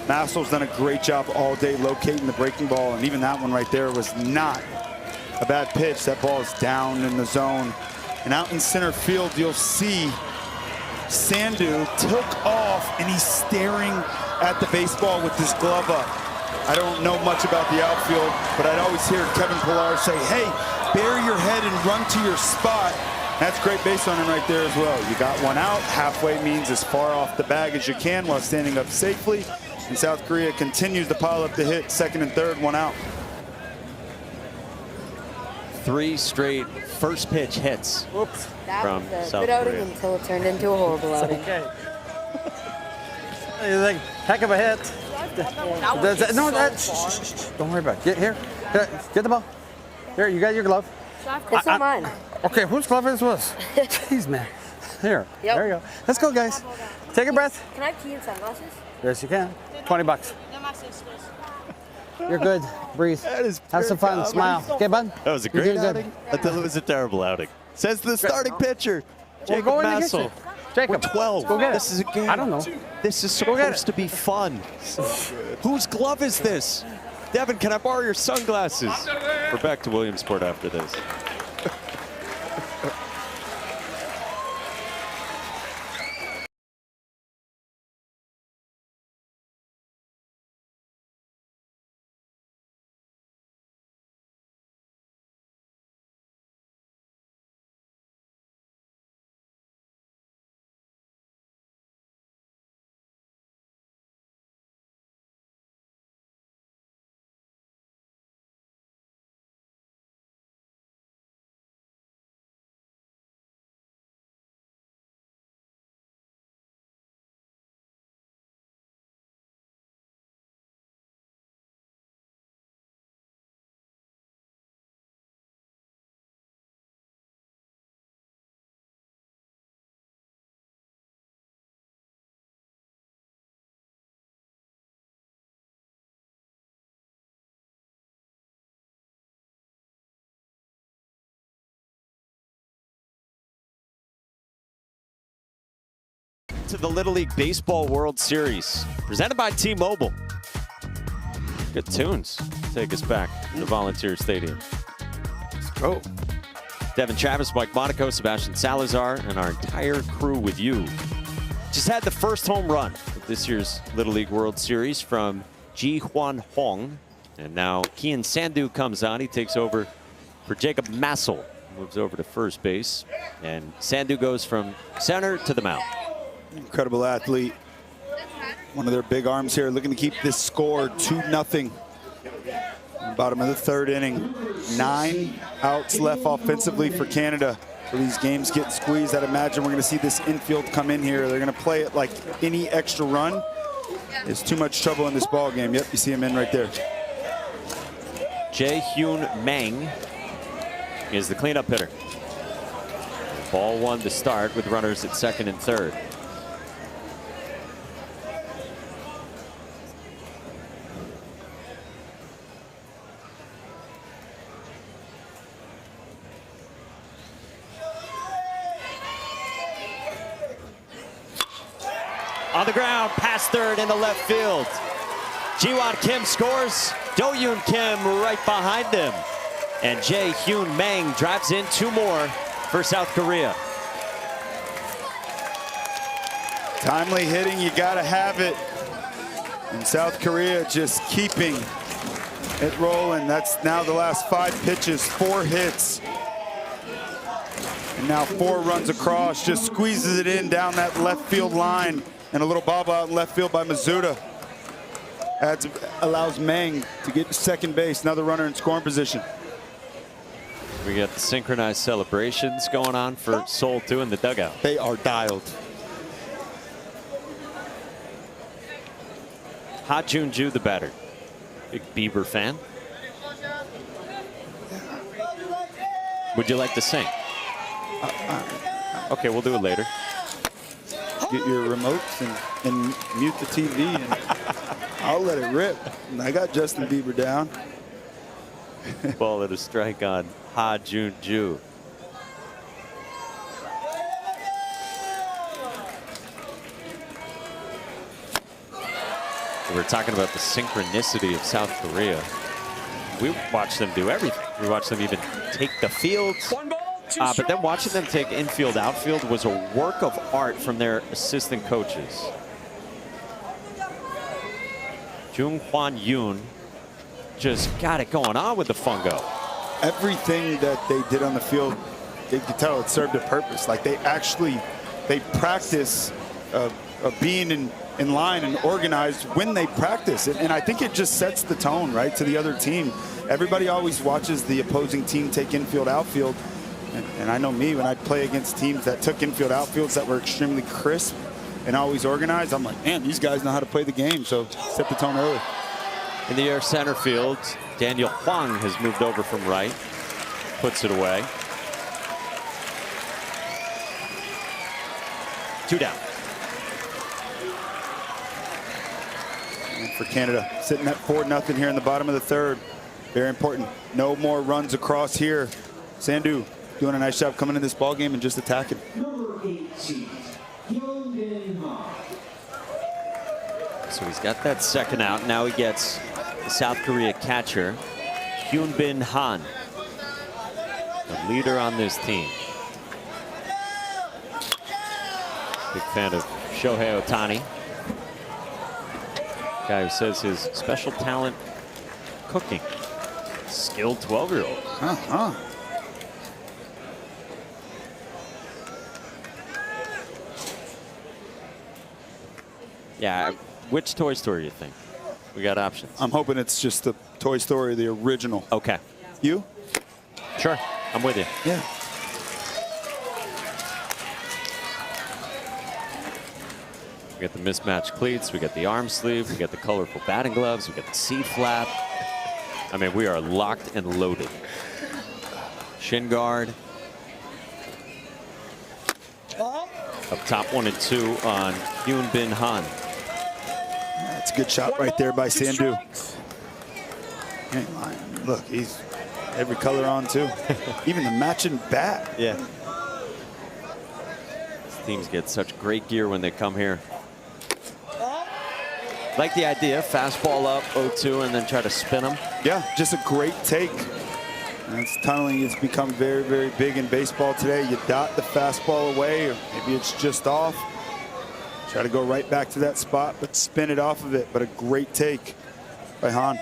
Massel's done a great job all day locating the breaking ball, and even that one right there was not a bad pitch. That ball is down in the zone. And out in center field, you'll see Sandu took off, and he's staring at the baseball with his glove up. I don't know much about the outfield, but I'd always hear Kevin Pillar say, hey, bury your head and run to your spot. That's great base running right there as well. You got one out. Halfway means as far off the bag as you can while standing up safely. And South Korea continues to pile up the hit. Second and third, one out. 3 straight first pitch hits. Whoops. That from was a South good outing Korea. until it turned into a horrible outing. Okay. You think, heck of a hit. Don't worry about it. Get here. Get the ball. Here, you got your glove. It's not mine. Okay, whose glove is this? Jeez, man. Here. Yep. There you go. Let's go, guys. Take a breath. Can I have tea and sunglasses? Yes, you can. $20. You're good. Breathe. Have some fun. Smile. Okay, bud? That was a great outing until it was a terrible outing. Says the starting pitcher, Jacob Massel. Jacob, we're 12. go get it. This is a game. I don't know. This is supposed to be fun. Whose glove is this? Devin, can I borrow your sunglasses? We're back to Williamsport after this. To the Little League Baseball World Series, presented by T-Mobile. Good tunes take us back to Volunteer Stadium. Let's go. Devin Travis, Mike Monaco, Sebastian Salazar, and our entire crew with you. Just had the first home run of this year's Little League World Series from Ji-hwan Hong. And now Kian Sandu comes on. He takes over for Jacob Massel. Moves over to first base. And Sandu goes from center to the mound. Incredible athlete. One of their big arms here, looking to keep this score 2-0. Bottom of the third inning. 9 outs left offensively for Canada. For these games getting squeezed, I'd imagine we're going to see this infield come in here. They're going to play it like any extra run is too much trouble in this ball game. Yep, you see him in right there. Jae-Hyun Mang is the cleanup hitter. Ball one to start with runners at second and third. On the ground, past third into left field. Jiwon Kim scores. Do-Yoon Kim right behind him. And Jae-Hyun Mang drives in 2 more for South Korea. Timely hitting, you gotta have it. And South Korea just keeping it rolling. That's now the last 5 pitches, 4 hits. And now 4 runs across, just squeezes it in down that left field line. And a little bobble out in left field by Mizuta. Allows Mang to get to second base, another runner in scoring position. We got the synchronized celebrations going on for Seoul too in the dugout. They are dialed. Ha Jun-ju, the batter. Big Bieber fan. Would you like to sing? Okay, we'll do it later. Get your remotes and mute the TV, and I'll let it rip. And I got Justin Bieber down. Ball at a strike on Ha Jun-ju. We're talking about the synchronicity of South Korea. We watched them do everything. We watched them even take the field. But then watching them take infield, outfield was a work of art from their assistant coaches. Jung Hwan Yoon just got it going on with the fungo. Everything that they did on the field, you could tell it served a purpose. Like they practice being in line and organized when they practice. And I think it just sets the tone, right, to the other team. Everybody always watches the opposing team take infield, outfield. And I know me, when I'd play against teams that took infield outfields that were extremely crisp and always organized, I'm like, man, these guys know how to play the game. So set the tone early. In the air center field, Daniel Hwang has moved over from right, puts it away. 2 down. And for Canada, sitting at 4-0 here in the bottom of the third. Very important. No more runs across here. Sandhu doing a nice job coming in this ball game and just attacking. So he's got that second out. Now he gets the South Korea catcher, Hyun-Bin Han, the leader on this team. Big fan of Shohei Ohtani. Guy who says his special talent, cooking. Skilled 12-year-old. Yeah, which Toy Story do you think? We got options. I'm hoping it's just the Toy Story, the original. Okay. You? Sure, I'm with you. Yeah. We got the mismatched cleats, we got the arm sleeve, we got the colorful batting gloves, we got the C flap. I mean, we are locked and loaded. Shin guard. Up top 1 and 2 on Hyun-Bin Han. That's a good shot right there by Sandhu. Look, he's every color on too. Even the matching bat. Yeah. These teams get such great gear when they come here. Like the idea, fastball up 0-2 and then try to spin them. Yeah, just a great take. That's tunneling has become very, very big in baseball today. You dot the fastball away, or maybe it's just off. Try to go right back to that spot, but spin it off of it. But a great take by Han.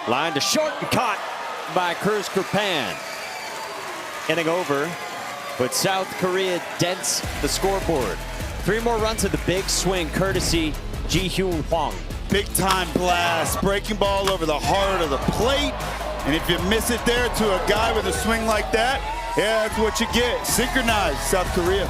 Line to short and caught by Cruz Kurpan. Inning over, but South Korea dents the scoreboard. 3 more runs of the big swing, courtesy Ji-Hyun Hwang. Big time blast, breaking ball over the heart of the plate. And if you miss it there to a guy with a swing like that, yeah, that's what you get. Synchronized, South Korea.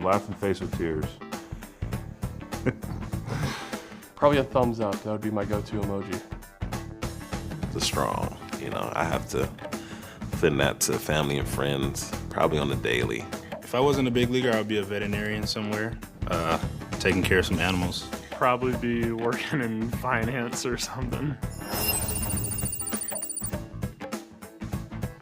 Laughing face with tears. Probably a thumbs up. That would be my go-to emoji. The strong. You know, I have to fit that to family and friends, probably on the daily. If I wasn't a big leaguer, I would be a veterinarian somewhere, taking care of some animals. Probably be working in finance or something.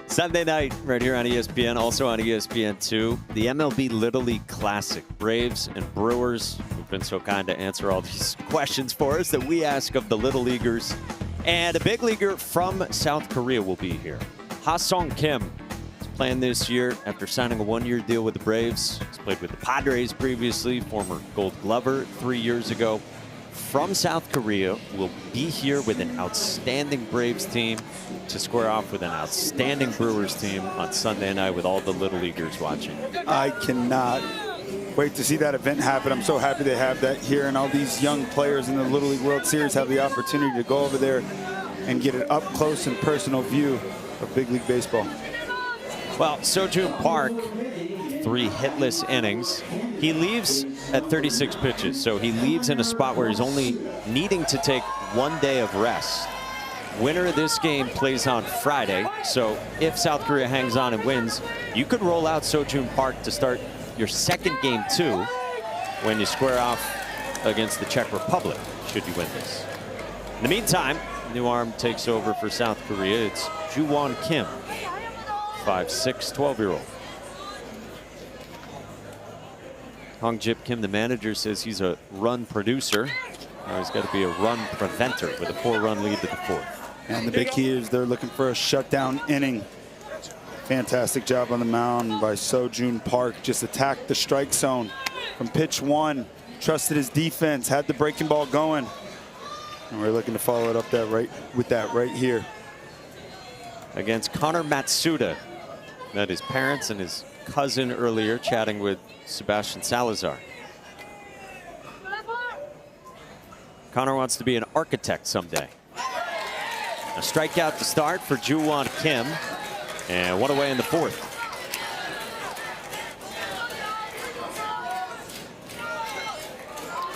Sunday night, right here on ESPN, also on ESPN2, the MLB Little League Classic. Braves and Brewers who've been so kind to answer all these questions for us that we ask of the Little Leaguers. And a big leaguer from South Korea will be here. Ha-Sung Kim is playing this year after signing a one-year deal with the Braves. He's played with the Padres previously, former Gold Glover 3 years ago. From South Korea, will be here with an outstanding Braves team to square off with an outstanding Brewers team on Sunday night with all the Little Leaguers watching. I cannot wait to see that event happen. I'm so happy they have that here, and all these young players in the Little League World Series have the opportunity to go over there and get an up-close and personal view of Big League Baseball. Well, Seo-Jun Park, 3 hitless innings. He leaves at 36 pitches, so he leaves in a spot where he's only needing to take 1 day of rest. Winner of this game plays on Friday, so if South Korea hangs on and wins, you could roll out Seo-Jun Park to start your second game too when you square off against the Czech Republic, should you win this. In the meantime, new arm takes over for South Korea. It's Ju-Won Kim, 5'6", 12-year-old. Hong Jip Kim, the manager, says he's a run producer. Now he's got to be a run preventer with a 4-run lead to the 4th. And the big key is they're looking for a shutdown inning. Fantastic job on the mound by Seo-Jun Park. Just attacked the strike zone from pitch 1. Trusted his defense, had the breaking ball going. And we're looking to follow it up with that right here. Against Connor Matsuda. Met his parents and his cousin earlier, chatting with Sebastian Salazar. Connor wants to be an architect someday. A strikeout to start for Ju-Won Kim, and 1 away in the 4th.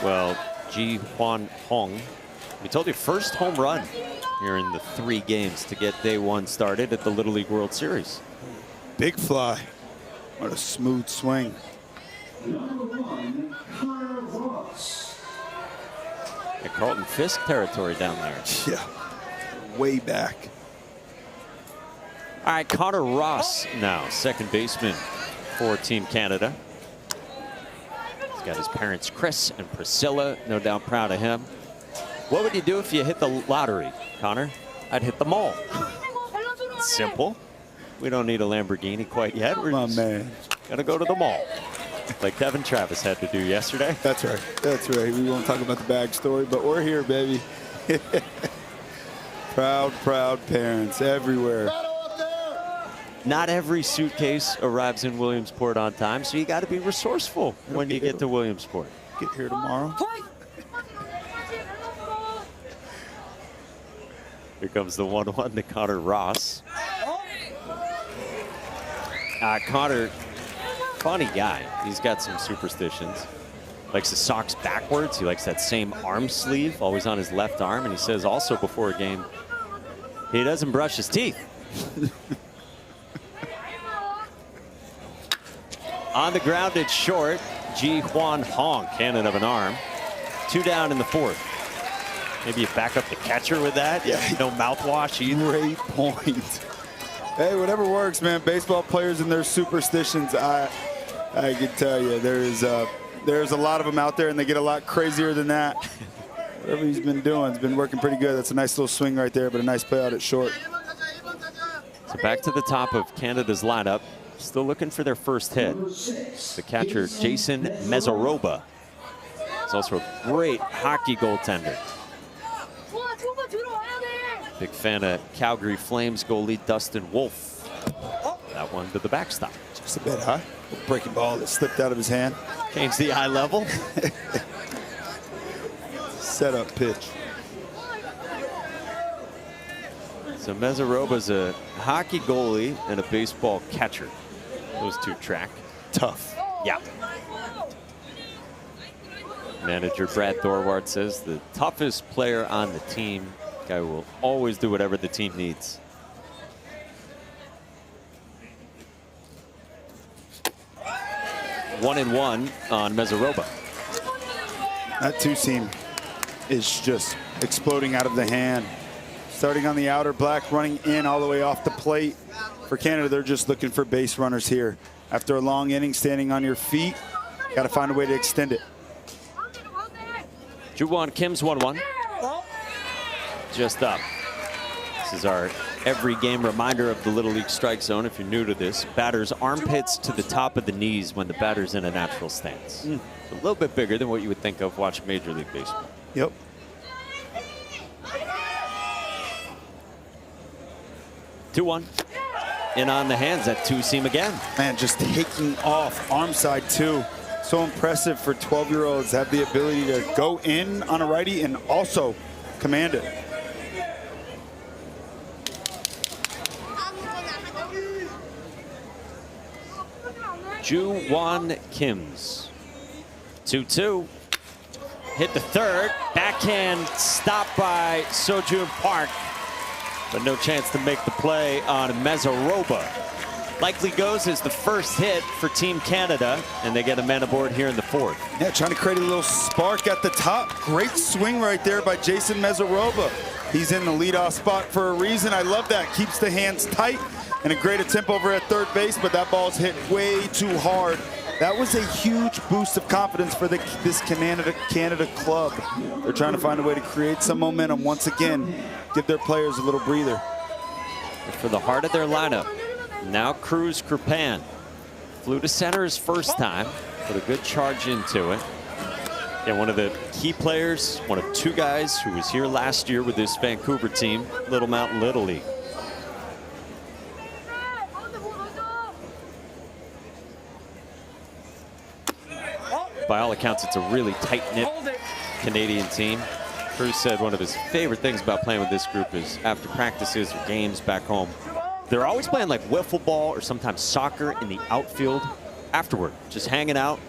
Well, Ji-Hwan Hong, we told you, first home run here in the 3 games to get day 1 started at the Little League World Series. Big fly. What a smooth swing. At Carlton Fisk territory down there. Yeah, way back. All right, Connor Ross now, second baseman for Team Canada. He's got his parents, Chris and Priscilla, no doubt proud of him. What would you do if you hit the lottery, Connor? I'd hit the mall. It's simple. We don't need a Lamborghini quite yet. We're my man. Gonna go to the mall, like Devin Travis had to do yesterday. That's right. That's right. We won't talk about the bag story, but we're here, baby. Proud, proud parents everywhere. Not every suitcase arrives in Williamsport on time, so you got to be resourceful when you get to Williamsport. Get here tomorrow. Here comes the 1-1 to Connor Ross. Connor, funny guy. He's got some superstitions. Likes his socks backwards. He likes that same arm sleeve, always on his left arm. And he says also before a game, he doesn't brush his teeth. On the ground, it's short. Ji-Hwan Hong, cannon of an arm. 2 down in the 4th. Maybe you back up the catcher with that. Yeah, no mouthwash either. Great point. Hey, whatever works, man. Baseball players and their superstitions, I can tell you, there's a lot of them out there, and they get a lot crazier than that. Whatever he's been doing, it's been working pretty good. That's a nice little swing right there, but a nice play out at short. So back to the top of Canada's lineup. Still looking for their first hit. The catcher, Jason Mezaroba. He's also a great hockey goaltender. Big fan of Calgary Flames goalie Dustin Wolf. That one to the backstop. Just a bit high. Breaking ball that slipped out of his hand. Change the eye level. Set up pitch. So Mezaroba's a hockey goalie and a baseball catcher. Those two track. Tough. Yeah. Manager Brad Thorwart says the toughest player on the team, guy will always do whatever the team needs. One and one on Mezaroba. That two-seam is just exploding out of the hand. Starting on the outer black, running in all the way off the plate. For Canada, they're just looking for base runners here. After a long inning, standing on your feet, got to find a way to extend it. Juwon Kim's 1-1. Just up. This is our every game reminder of the Little League strike zone. If you're new to this, batter's armpits to the top of the knees when the batter's in a natural stance. A little bit bigger than what you would think of watching Major League Baseball. Yep. 2-1. In on the hands, that two-seam again. Man, just taking off arm side too. So impressive for 12-year-olds, have the ability to go in on a righty and also command it. Juwon Kim's 2-2. Hit the third. Backhand stopped by Sojun Park, but no chance to make the play on Mezaroba. Likely goes as the first hit for Team Canada, and they get a man aboard here in the fourth. Yeah, trying to create a little spark at the top. Great swing right there by Jason Mezaroba. He's in the leadoff spot for a reason. I love that. Keeps the hands tight, and a great attempt over at third base, but that ball's hit way too hard. That was a huge boost of confidence for this Canada club. They're trying to find a way to create some momentum once again, give their players a little breather. For the heart of their lineup, now Cruz Krupan. Flew to center his first time, put a good charge into it. And one of the key players, one of two guys who was here last year with this Vancouver team, Little Mountain Little League. By all accounts, it's a really tight-knit Canadian team. Cruz said one of his favorite things about playing with this group is after practices or games back home, they're always playing like wiffle ball or sometimes soccer in the outfield afterward, just hanging out.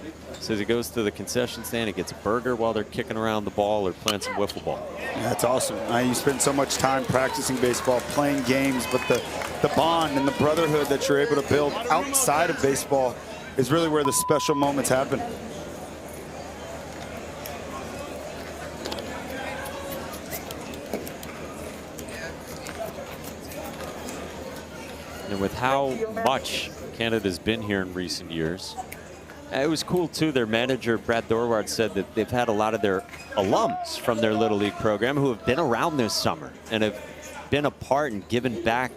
Says he goes to the concession stand, he gets a burger while they're kicking around the ball or playing some wiffle ball. Yeah, that's awesome. You spend so much time practicing baseball, playing games, but the bond and the brotherhood that you're able to build outside of baseball is really where the special moments happen. And with how much Canada's been here in recent years, it was cool too. Their manager, Brad Thorwart, said that they've had a lot of their alums from their Little League program who have been around this summer and have been a part and given back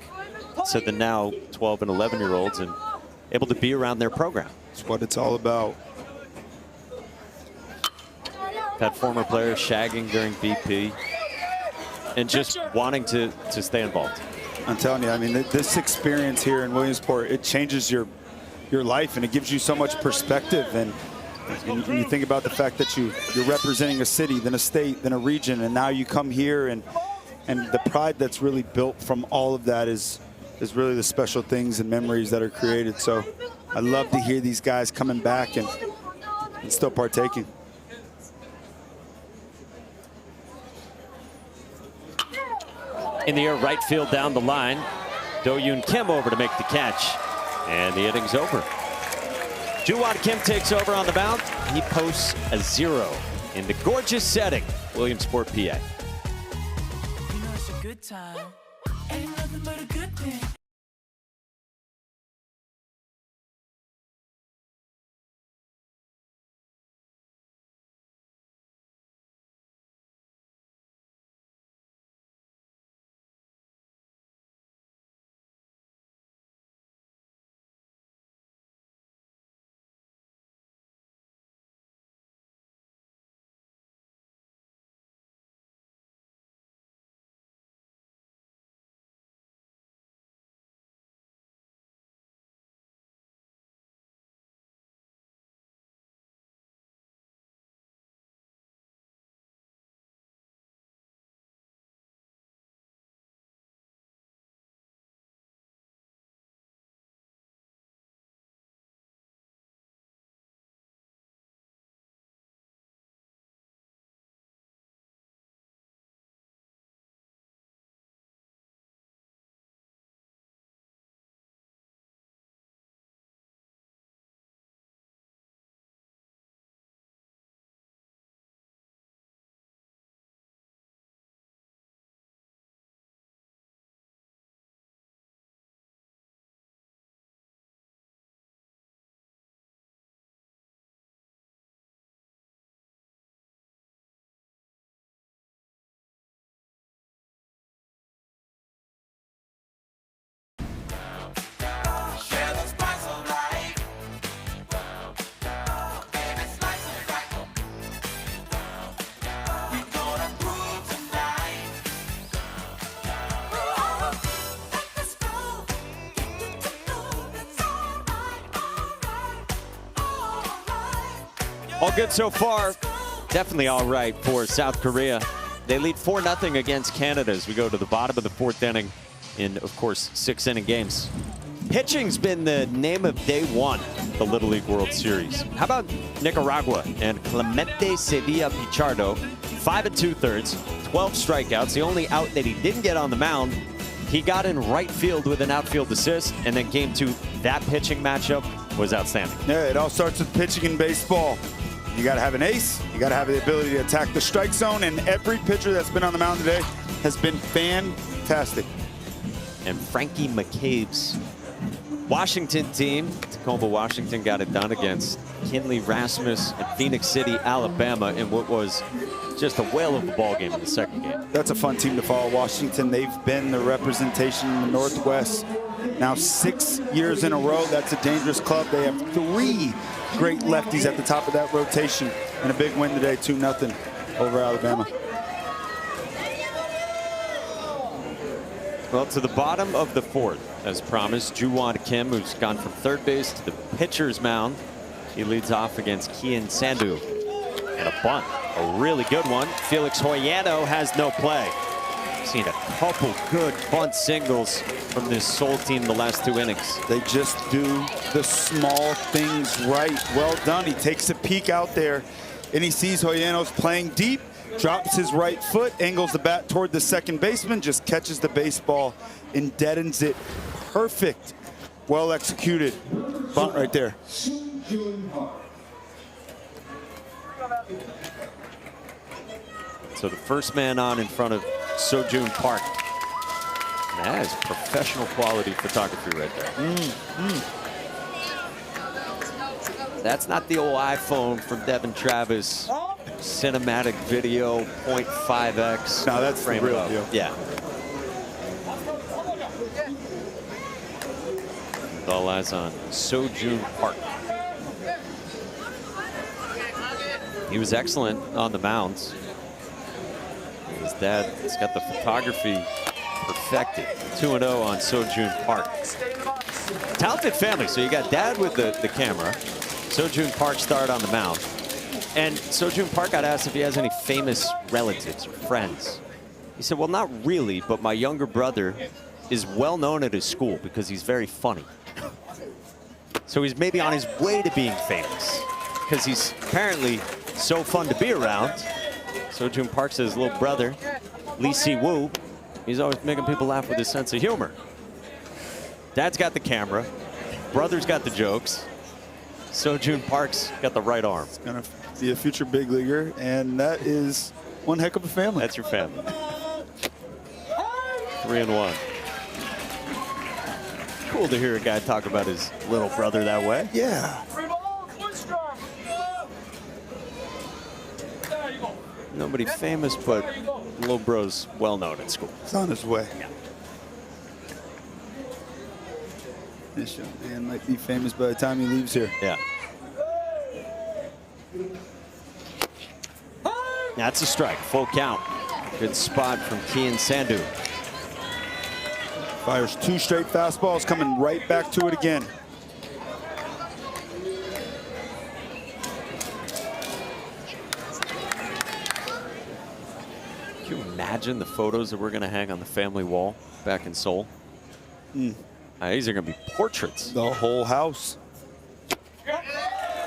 to the now 12 and 11-year-olds and able to be around their program. That's what it's all about. Had former players shagging during BP and just wanting to stay involved. I'm telling you, I mean, this experience here in Williamsport, it changes your life and it gives you so much perspective. And you think about the fact that you're representing a city, then a state, then a region, and now you come here and the pride that's really built from all of that is really the special things and memories that are created. So I love to hear these guys coming back and still partaking. In the air, right field down the line. Do-Yoon Kim over to make the catch. And the inning's over. Juwon Kim takes over on the mound. He posts a 0 in the gorgeous setting, Williamsport, PA. You know it's a good time. Ain't nothing but a good thing. All good so far. Definitely all right for South Korea. They lead 4-0 against Canada as we go to the bottom of the 4th inning in, of course, 6-inning games. Pitching's been the name of day one, the Little League World Series. How about Nicaragua and Clemente Sevilla Pichardo, 5 2/3, 12 strikeouts. The only out that he didn't get on the mound, he got in right field with an outfield assist, and then game 2, that pitching matchup was outstanding. Yeah, it all starts with pitching in baseball. You got to have an ace. You got to have the ability to attack the strike zone, and every pitcher that's been on the mound today has been fantastic. And Frankie McCabe's Washington team, Tacoma, Washington, got it done against Kinley Rasmus and Phoenix City, Alabama, in what was just a whale of a ball game in the second game. That's a fun team to follow. Washington, they've been the representation in the Northwest now 6 years in a row. That's a dangerous club. They have 3 great lefties at the top of that rotation, and a big win today, 2-0 over Alabama. Well, to the bottom of the 4th, as promised, Juwon Kim, who's gone from third base to the pitcher's mound. He leads off against Kian Sandu. And a bunt, a really good one. Felix Hoyano has no play. Seen a couple good bunt singles from this Seoul team the last 2 innings. They just do the small things right. Well done. He takes a peek out there, and he sees Hoyano's playing deep, drops his right foot, angles the bat toward the second baseman, just catches the baseball and deadens it. Perfect. Well executed. Bunt right there. So the first man on in front of Sojun Park. And that is professional quality photography right there. That's not the old iPhone from Devin Travis. Cinematic video, 0.5x. No, that's the real deal. Yeah. With all eyes on Sojun Park. He was excellent on the mounds. His dad has got the photography perfected. 2-0 on Sojun Park. Talented family. So you got dad with the camera. Sojun Park starred on the mound. And Sojun Park got asked if he has any famous relatives or friends. He said, well, not really, but my younger brother is well known at his school because he's very funny. So he's maybe on his way to being famous because he's apparently so fun to be around. Sojun Park says his little brother, Lee Si-woo, he's always making people laugh with his sense of humor. Dad's got the camera. Brother's got the jokes. Sojun Park's got the right arm. He's going to be a future big leaguer, and that is one heck of a family. That's your family. 3-1. Cool to hear a guy talk about his little brother that way. Yeah. Nobody famous, but little bro's well known at school. It's on his way. Yeah. This young man might be famous by the time he leaves here. Yeah. That's a strike. Full count. Good spot from Kian Sandu. Fires 2 straight fastballs, coming right back to it again. Can you imagine the photos that we're going to hang on the family wall back in Seoul? These are going to be portraits. The whole house.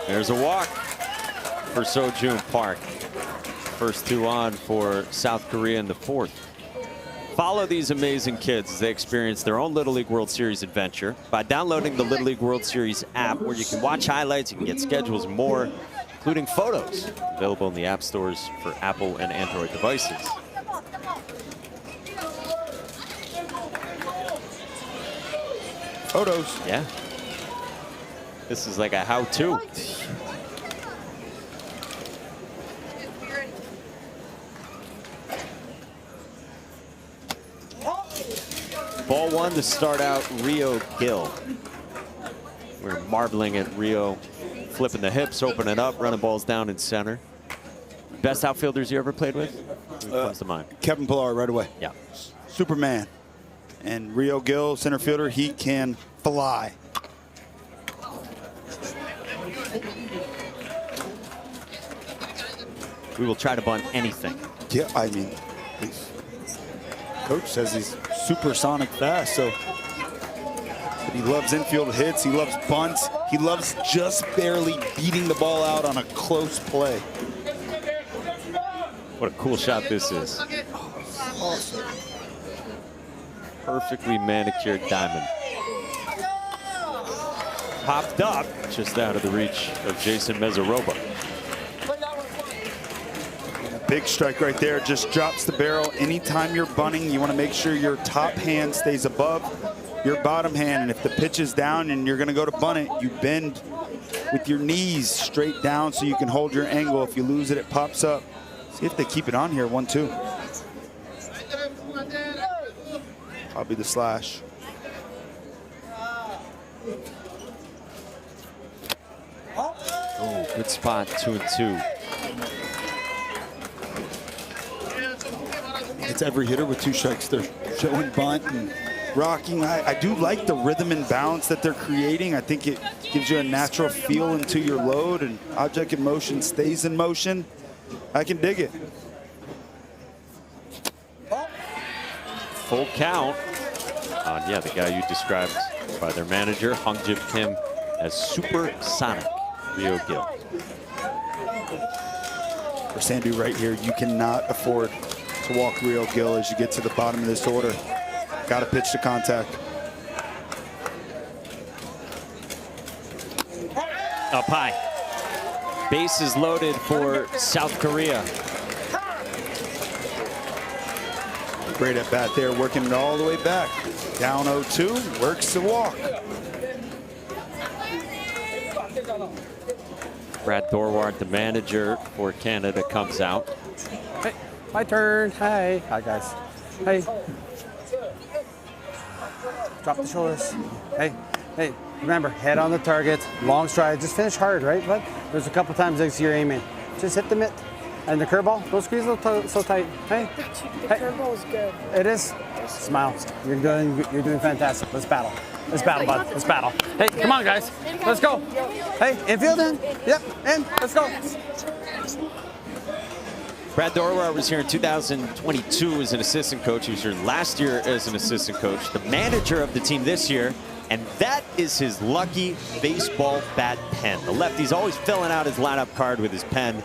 There's a walk for Sojun Park. First 2 on for South Korea in the 4th. Follow these amazing kids as they experience their own Little League World Series adventure by downloading the Little League World Series app, where you can watch highlights, you can get schedules and more, including photos, available in the app stores for Apple and Android devices. Photos. Yeah. This is like a how-to. Ball 1 to start out Rio Gill. We're marbling at Rio, flipping the hips, opening up, running balls down in center. Best outfielders you ever played with? Who comes to mind? Kevin Pillar right away. Yeah. Superman. And Rio Gill, center fielder, he can fly. We will try to bunt anything. Yeah, I mean, coach says he's supersonic fast, so he loves infield hits. He loves bunts. He loves just barely beating the ball out on a close play. What a cool shot this is. Awesome. Perfectly manicured diamond. Popped up just out of the reach of Jason Mezaroba. Big strike right there, just drops the barrel. Anytime you're bunting, you want to make sure your top hand stays above your bottom hand. And if the pitch is down and you're going to go to bunt it, you bend with your knees straight down so you can hold your angle. If you lose it, it pops up. See if they keep it on here, 1-2. Probably the slash. Oh, good spot, 2-2. It's every hitter with 2 strikes. They're showing bunt and rocking. I do like the rhythm and balance that they're creating. I think it gives you a natural feel into your load, and object in motion stays in motion. I can dig it. Full count on, yeah, the guy you described by their manager, Hong-Jip Kim, as supersonic Rio Gil. For Sandy right here, you cannot afford to walk Rio Gil as you get to the bottom of this order. Got to pitch to contact. Up high. Bases loaded for South Korea. Great at bat there, working it all the way back. Down 0-2, works the walk. Brad Thorwart, the manager for Canada, comes out. Hey, my turn. Hi. Hi, guys. Hey. Drop the shoulders. Hey, hey. Remember, head on the target, long stride. Just finish hard, right? But there's a couple times I see you're aiming. Just hit the mitt. And the curveball, don't squeeze so tight. Hey, The curveball is good. it is. Smile. You're doing fantastic. Let's battle. Let's battle, bud. Let's battle. Hey, come on, guys. Let's go. Hey, infield in. Yep, in. Let's go. Brad Thorwart was here in 2022 as an assistant coach. He was here last year as an assistant coach. The manager of the team this year, and that is his lucky baseball bat pen. The lefty's always filling out his lineup card with his pen.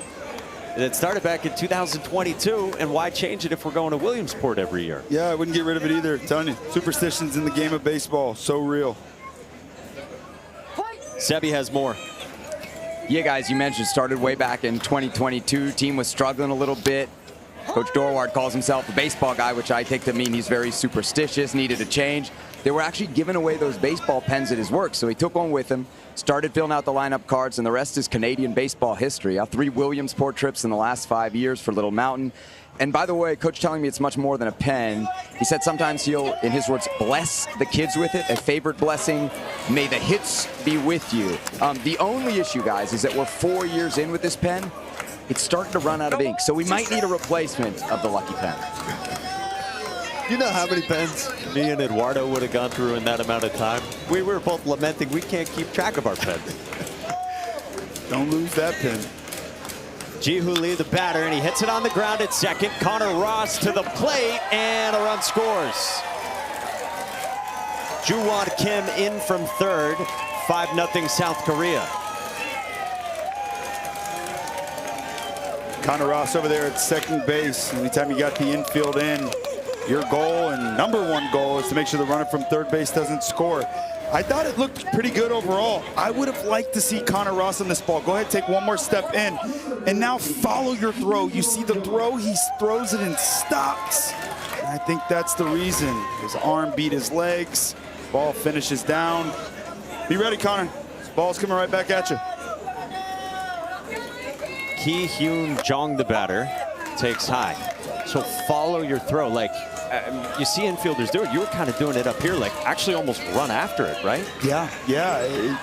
It started back in 2022, and why change it if we're going to Williamsport every year? Yeah, I wouldn't get rid of it either. I'm telling you, superstitions in the game of baseball, so real. Sebi has more. Yeah, guys, you mentioned started way back in 2022. Team was struggling a little bit. Coach Thorwart calls himself a baseball guy, which I take to mean he's very superstitious, needed a change. They were actually giving away those baseball pens at his work, so he took one with him, started filling out the lineup cards, and the rest is Canadian baseball history. 3 Williamsport trips in the last 5 years for Little Mountain. And by the way, Coach telling me it's much more than a pen. He said sometimes he'll, in his words, bless the kids with it. A favorite blessing, may the hits be with you. The only issue, guys, is that we're 4 years in with this pen. It's starting to run out of ink, so we might need a replacement of the Lucky Pen. You know how many pens me and Eduardo would have gone through in that amount of time? We were both lamenting we can't keep track of our pens. Don't lose that pen. Ji-Hoo Lee, the batter, and he hits it on the ground at second. Connor Ross to the plate, and a run scores. Ju-Won Kim in from third, 5-0 South Korea. Connor Ross over there at second base. Anytime you got the infield in, your goal and #1 goal is to make sure the runner from third base doesn't score. I thought it looked pretty good overall. I would have liked to see Connor Ross on this ball. Go ahead, take one more step in, and now follow your throw. You see the throw, he throws it and stops. And I think that's the reason. His arm beat his legs. Ball finishes down. Be ready, Connor. This ball's coming right back at you. Ki-Hyun Jong, the batter, takes high. So follow your throw. Like you see infielders do it. You were kind of doing it up here, like actually almost run after it, right? Yeah.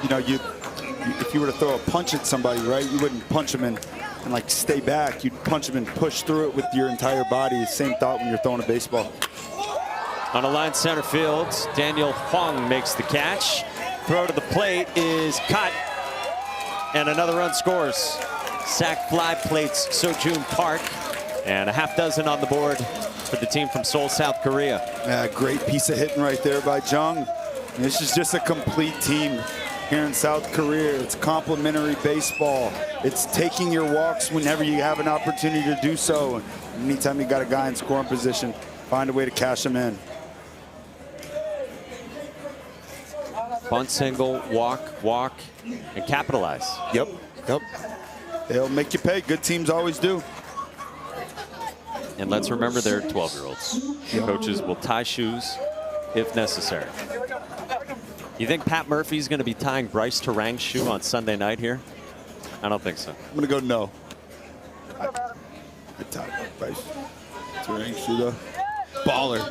You know, if you were to throw a punch at somebody, right, you wouldn't punch them and like stay back. You'd punch them and push through it with your entire body. Same thought when you're throwing a baseball. On a line center field, Daniel Huang makes the catch. Throw to the plate is cut, and another run scores. sack fly plates Sojun Park, and a half dozen on the board for the team from Seoul, South Korea. Yeah, great piece of hitting right there by Jung. This is just a complete team here in South Korea. It's complementary baseball. It's taking your walks whenever you have an opportunity to do so. Anytime you got a guy in scoring position, find a way to cash him in. Bunt single, walk, and capitalize. Yep. They'll make you pay. Good teams always do. And let's remember they're 12-year-olds. Yep. Coaches will tie shoes if necessary. You think Pat Murphy's going to be tying Bryce Terang's shoe on Sunday night here? I don't think so. I'm going to go no. I tied Bryce Terang's shoe though. Baller.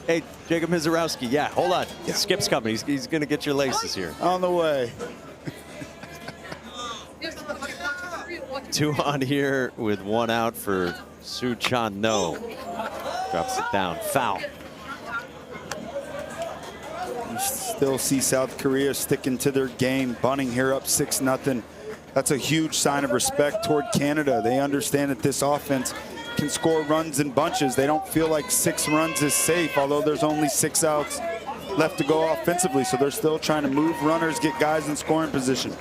Hey, Jacob Mizorowski. Yeah, hold on. Yeah. Skip's coming. He's going to get your laces here. On the way. 2 on here with 1 out for Soo Chan No. Drops it down. Foul. You still see South Korea sticking to their game, bunting here up 6-0. That's a huge sign of respect toward Canada. They understand that this offense can score runs in bunches. They don't feel like 6 runs is safe, although there's only 6 outs left to go offensively. So they're still trying to move runners, get guys in scoring position.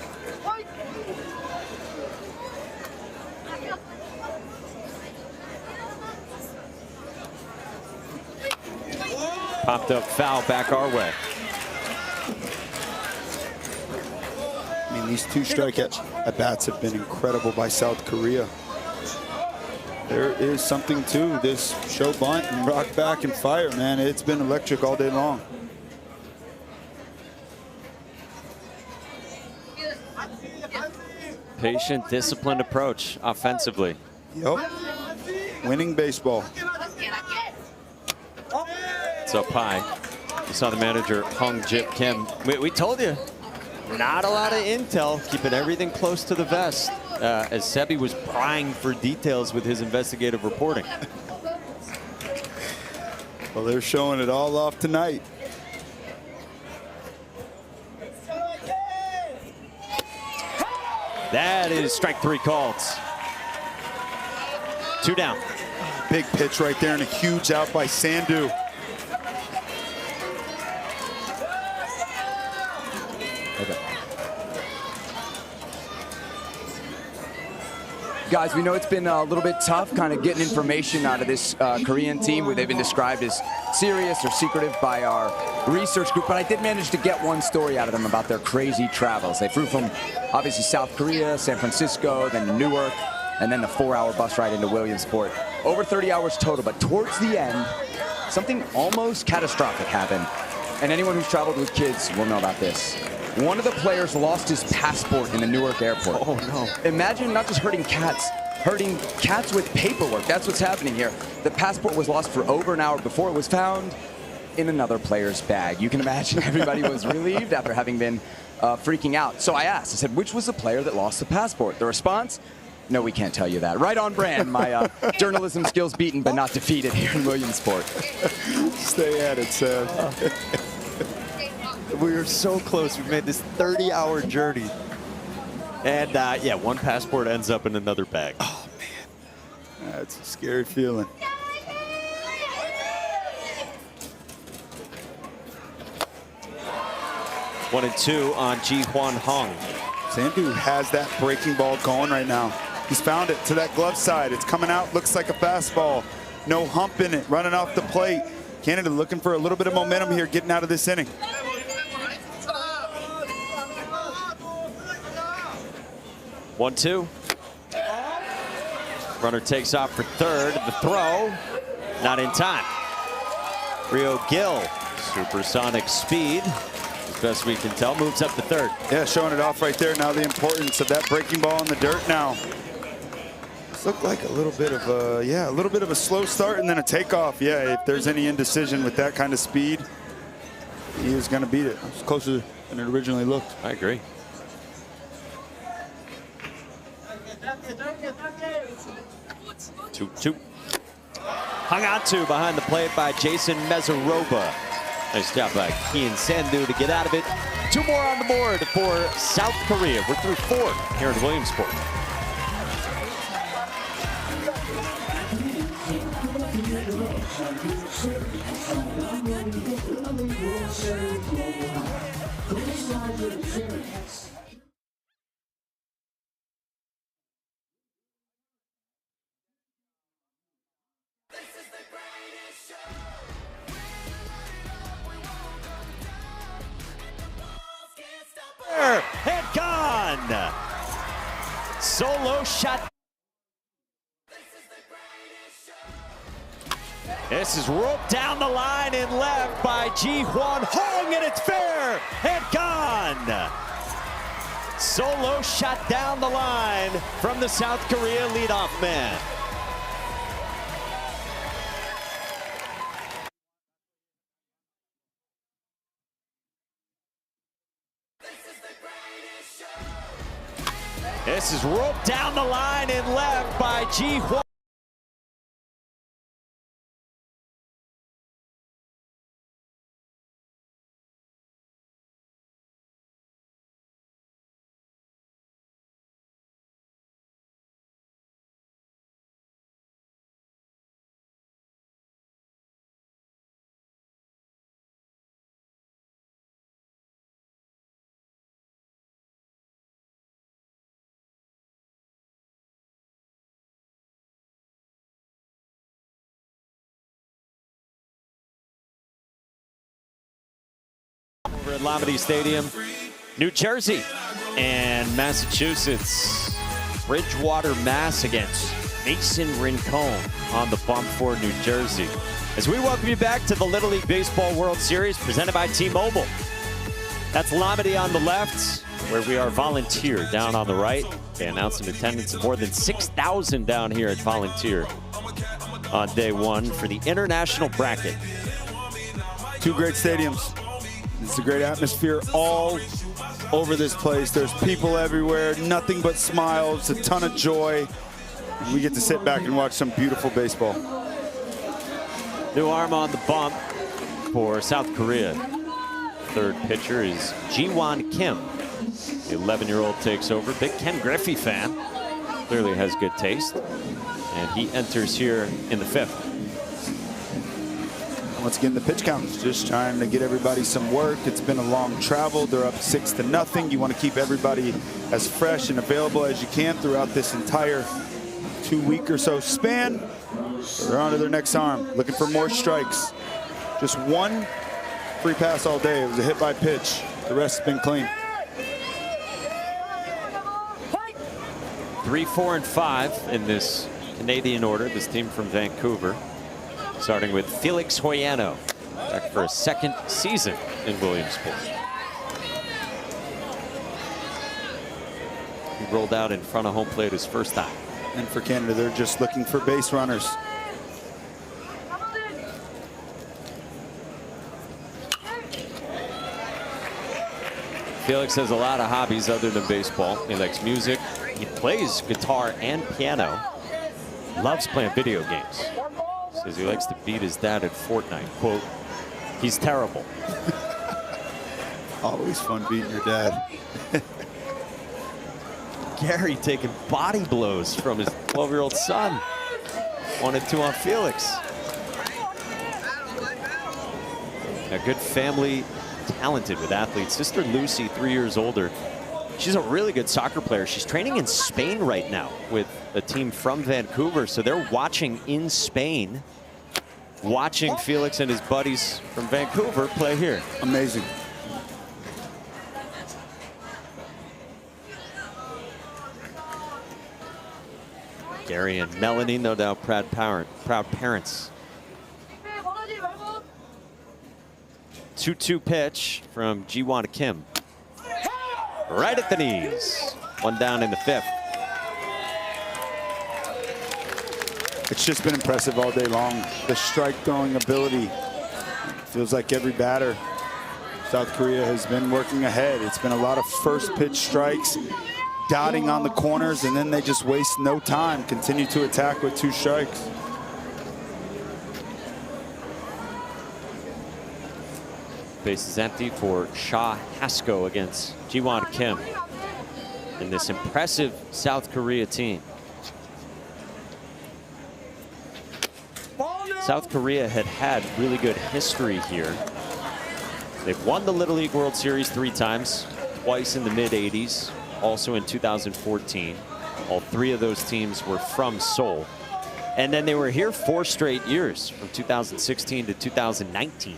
Popped up foul back our way. I mean, these 2 strike at bats have been incredible by South Korea. There is something to this show bunt and rock back and fire, man. It's been electric all day long. Patient, disciplined approach offensively. Yep. Winning baseball. It's up high. You saw the manager, Hung Jip Kim. We told you, not a lot of intel, keeping everything close to the vest, as Sebi was prying for details with his investigative reporting. Well, they're showing it all off tonight. That is strike 3 called. 2 down. Big pitch right there and a huge out by Sandu. Guys, we know it's been a little bit tough kind of getting information out of this Korean team where they've been described as serious or secretive by our research group, but I did manage to get one story out of them about their crazy travels. They flew from obviously South Korea, San Francisco, then to Newark, and then the 4-hour bus ride into Williamsport. Over 30 hours total, but towards the end, something almost catastrophic happened. And anyone who's traveled with kids will know about this. One of the players lost his passport in the Newark airport. Oh, no. Imagine not just hurting cats with paperwork. That's what's happening here. The passport was lost for over an hour before it was found in another player's bag. You can imagine everybody was relieved after having been freaking out. So I asked, I said, which was the player that lost the passport? The response, no, we can't tell you that. Right on brand. My journalism skills beaten but not defeated here in Williamsport. Stay at it, Sam. We were so close. We made this 30-hour journey. And yeah, one passport ends up in another bag. Oh, man. That's a scary feeling. One and 2 on Ji Hwan Hung. Sandu has that breaking ball going right now. He's found it to that glove side. It's coming out, looks like a fastball. No hump in it, running off the plate. Canada looking for a little bit of momentum here, getting out of this inning. 1-2. Runner takes off for third. The throw, not in time. Rio Gill, supersonic speed, as best we can tell, moves up to third. Yeah, showing it off right there. Now the importance of that breaking ball in the dirt now. This looked like a little bit of a slow start and then a takeoff. Yeah, if there's any indecision with that kind of speed, he is going to beat it. It's closer than it originally looked. I agree. 2-2. Hung on to behind the plate by Jason Mezaroba. Nice job by Kian Sandu to get out of it. 2 more on the board for South Korea. We're through 4 here in Williamsport. And gone. Solo shot. This is roped down the line and left by Ji-Hwan Hong, and it's fair and gone. Solo shot down the line from the South Korea leadoff man. This is roped down the line and left by Ji-Hwan. Over at Lamade Stadium, New Jersey and Massachusetts. Bridgewater, Mass against Mason Rincon on the bump for New Jersey. As we welcome you back to the Little League Baseball World Series presented by T-Mobile. That's Lamade on the left, where we are Volunteer down on the right. They announced an attendance of more than 6,000 down here at Volunteer on day one for the international bracket. Two great stadiums. It's a great atmosphere all over this place. There's people everywhere, nothing but smiles, a ton of joy. We get to sit back and watch some beautiful baseball. New arm on the bump for South Korea. Third pitcher is Ji-Hwan Kim. The 11-year-old takes over. Big Ken Griffey fan. Clearly has good taste. And he enters here in the fifth. Once again, the pitch count is just trying to get everybody some work. It's been a long travel. They're up 6-0. You want to keep everybody as fresh and available as you can throughout this entire 2-week or so span. They're on to their next arm, looking for more strikes. Just one free pass all day. It was a hit by pitch. The rest has been clean. 3, 4, and 5 in this Canadian order. This team from Vancouver. Starting with Felix Hoyano, back for a second season in Williamsport. He rolled out in front of home plate his first time. And for Canada, they're just looking for base runners. Felix has a lot of hobbies other than baseball. He likes music. He plays guitar and piano. Loves playing video games. Says he likes to beat his dad at Fortnite. Quote, he's terrible. Always fun beating your dad. Gary taking body blows from his 12-year-old son. 1-2 on Felix. A good family, talented with athletes. Sister Lucy, 3 years older. She's a really good soccer player. She's training in Spain right now with a team from Vancouver. So they're watching in Spain, watching Felix and his buddies from Vancouver play here. Amazing. Gary and Melanie, no doubt proud parents. 2-2 pitch from Ji-Hwan Kim. Right at the knees. One down in the fifth. It's just been impressive all day long. The strike throwing ability. Feels like every batter, South Korea has been working ahead. It's been a lot of first pitch strikes, dotting on the corners, and then they just waste no time. Continue to attack with 2 strikes. Base is empty for Sha Hasko against Ji-Hwan Kim in this impressive South Korea team. South Korea had really good history here. They've won the Little League World Series 3 times, twice in the mid-'80s, also in 2014. All 3 of those teams were from Seoul. And then they were here 4 straight years, from 2016 to 2019.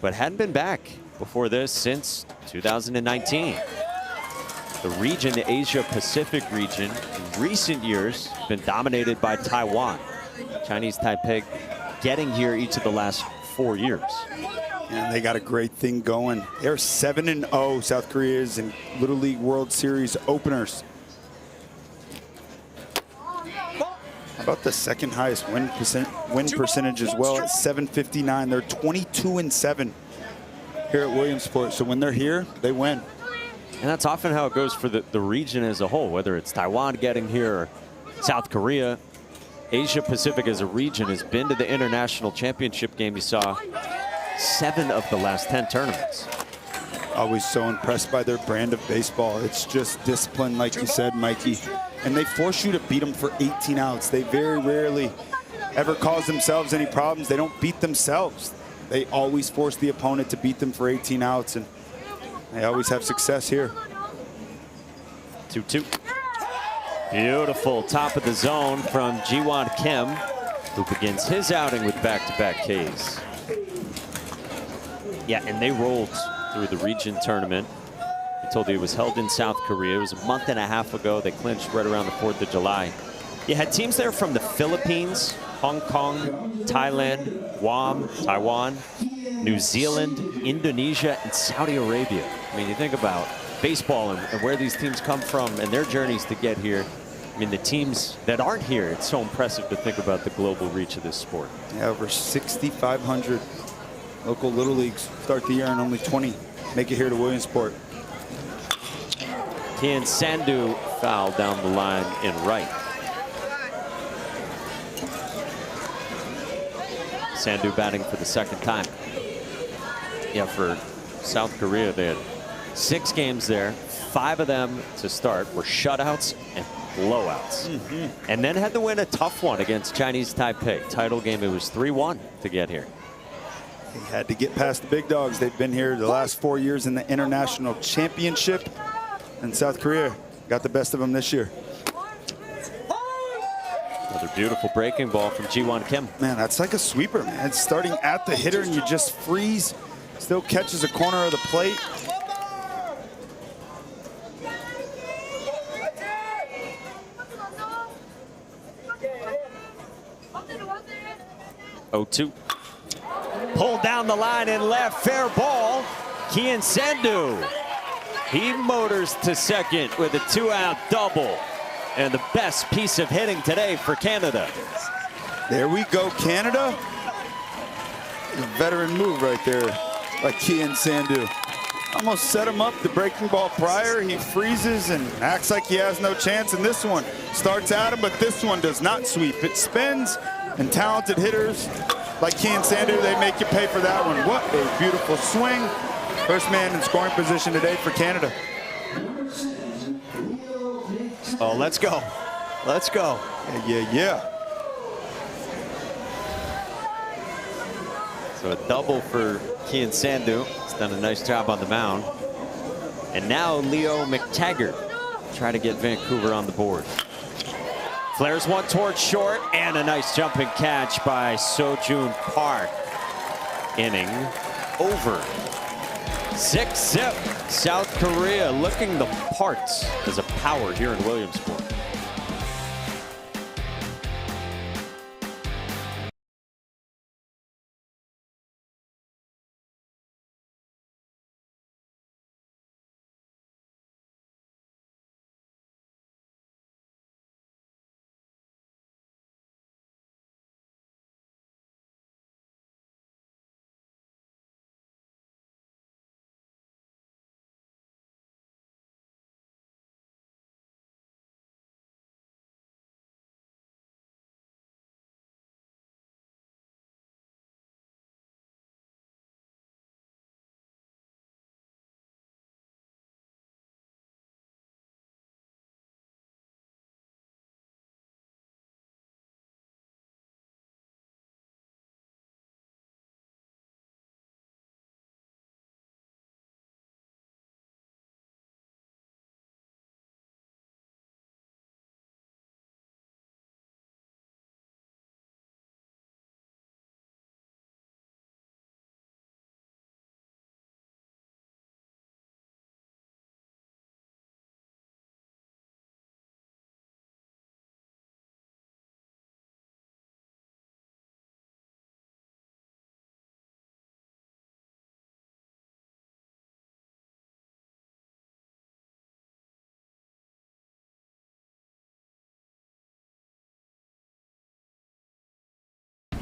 But hadn't been back before this since 2019. The region, the Asia-Pacific region, in recent years, been dominated by Taiwan. Chinese Taipei getting here each of the last 4 years. And they got a great thing going. They're 7-0, South Korea is, in Little League World Series openers. How about the second highest win percentage as well at 759. They're 22-7 here at Williamsport. So when they're here, they win. And that's often how it goes for the region as a whole, whether it's Taiwan getting here or South Korea. Asia Pacific as a region has been to the international championship game. You saw 7 of the last 10 tournaments. Always so impressed by their brand of baseball. It's just discipline, like you said, Mikey. And they force you to beat them for 18 outs. They very rarely ever cause themselves any problems. They don't beat themselves. They always force the opponent to beat them for 18 outs, and they always have success here. 2-2. Beautiful top of the zone from Ji-won Kim, who begins his outing with back-to-back Ks. Yeah, and they rolled through the region tournament. I told you it was held in South Korea. It was a month and a half ago. They clinched right around the 4th of July. You had teams there from the Philippines, Hong Kong, Thailand, Guam, Taiwan, New Zealand, Indonesia, and Saudi Arabia. I mean, you think about baseball and where these teams come from and their journeys to get here. I mean, the teams that aren't here, it's so impressive to think about the global reach of this sport. Yeah, over 6,500 local Little Leagues start the year, and only 20 make it here to Williamsport. Kian Sandu foul down the line in right. Sandu batting for the 2nd time. Yeah, for South Korea, they had 6 games there. 5 of them to start were shutouts and blowouts. And then had to win a tough one against Chinese Taipei. Title game, it was 3-1 to get here. They had to get past the big dogs. They've been here the last 4 years in the international championship. And South Korea got the best of them this year. Another beautiful breaking ball from Ji-won Kim. Man, that's like a sweeper, man. It's starting at the hitter and you just freeze. Still catches a corner of the plate. Oh-2. Pulled down the line in left, fair ball. Kian Sandu. He motors to second with a 2-out double. And the best piece of hitting today for Canada. There we go, Canada. A veteran move right there by Kian Sandu. Almost set him up, the breaking ball prior. He freezes and acts like he has no chance. And this one starts at him, but this one does not sweep. It spins, and talented hitters like Kian Sandu, they make you pay for that one. What a beautiful swing. First man in scoring position today for Canada. Oh, let's go. Let's go. Yeah. So a double for Kian Sandu. He's done a nice job on the mound. And now Leo McTaggart try to get Vancouver on the board. Flares one towards short, and a nice jumping catch by Seo-Joon Park. Inning over. 6-zip. South Korea looking the parts as a power here in Williamsport.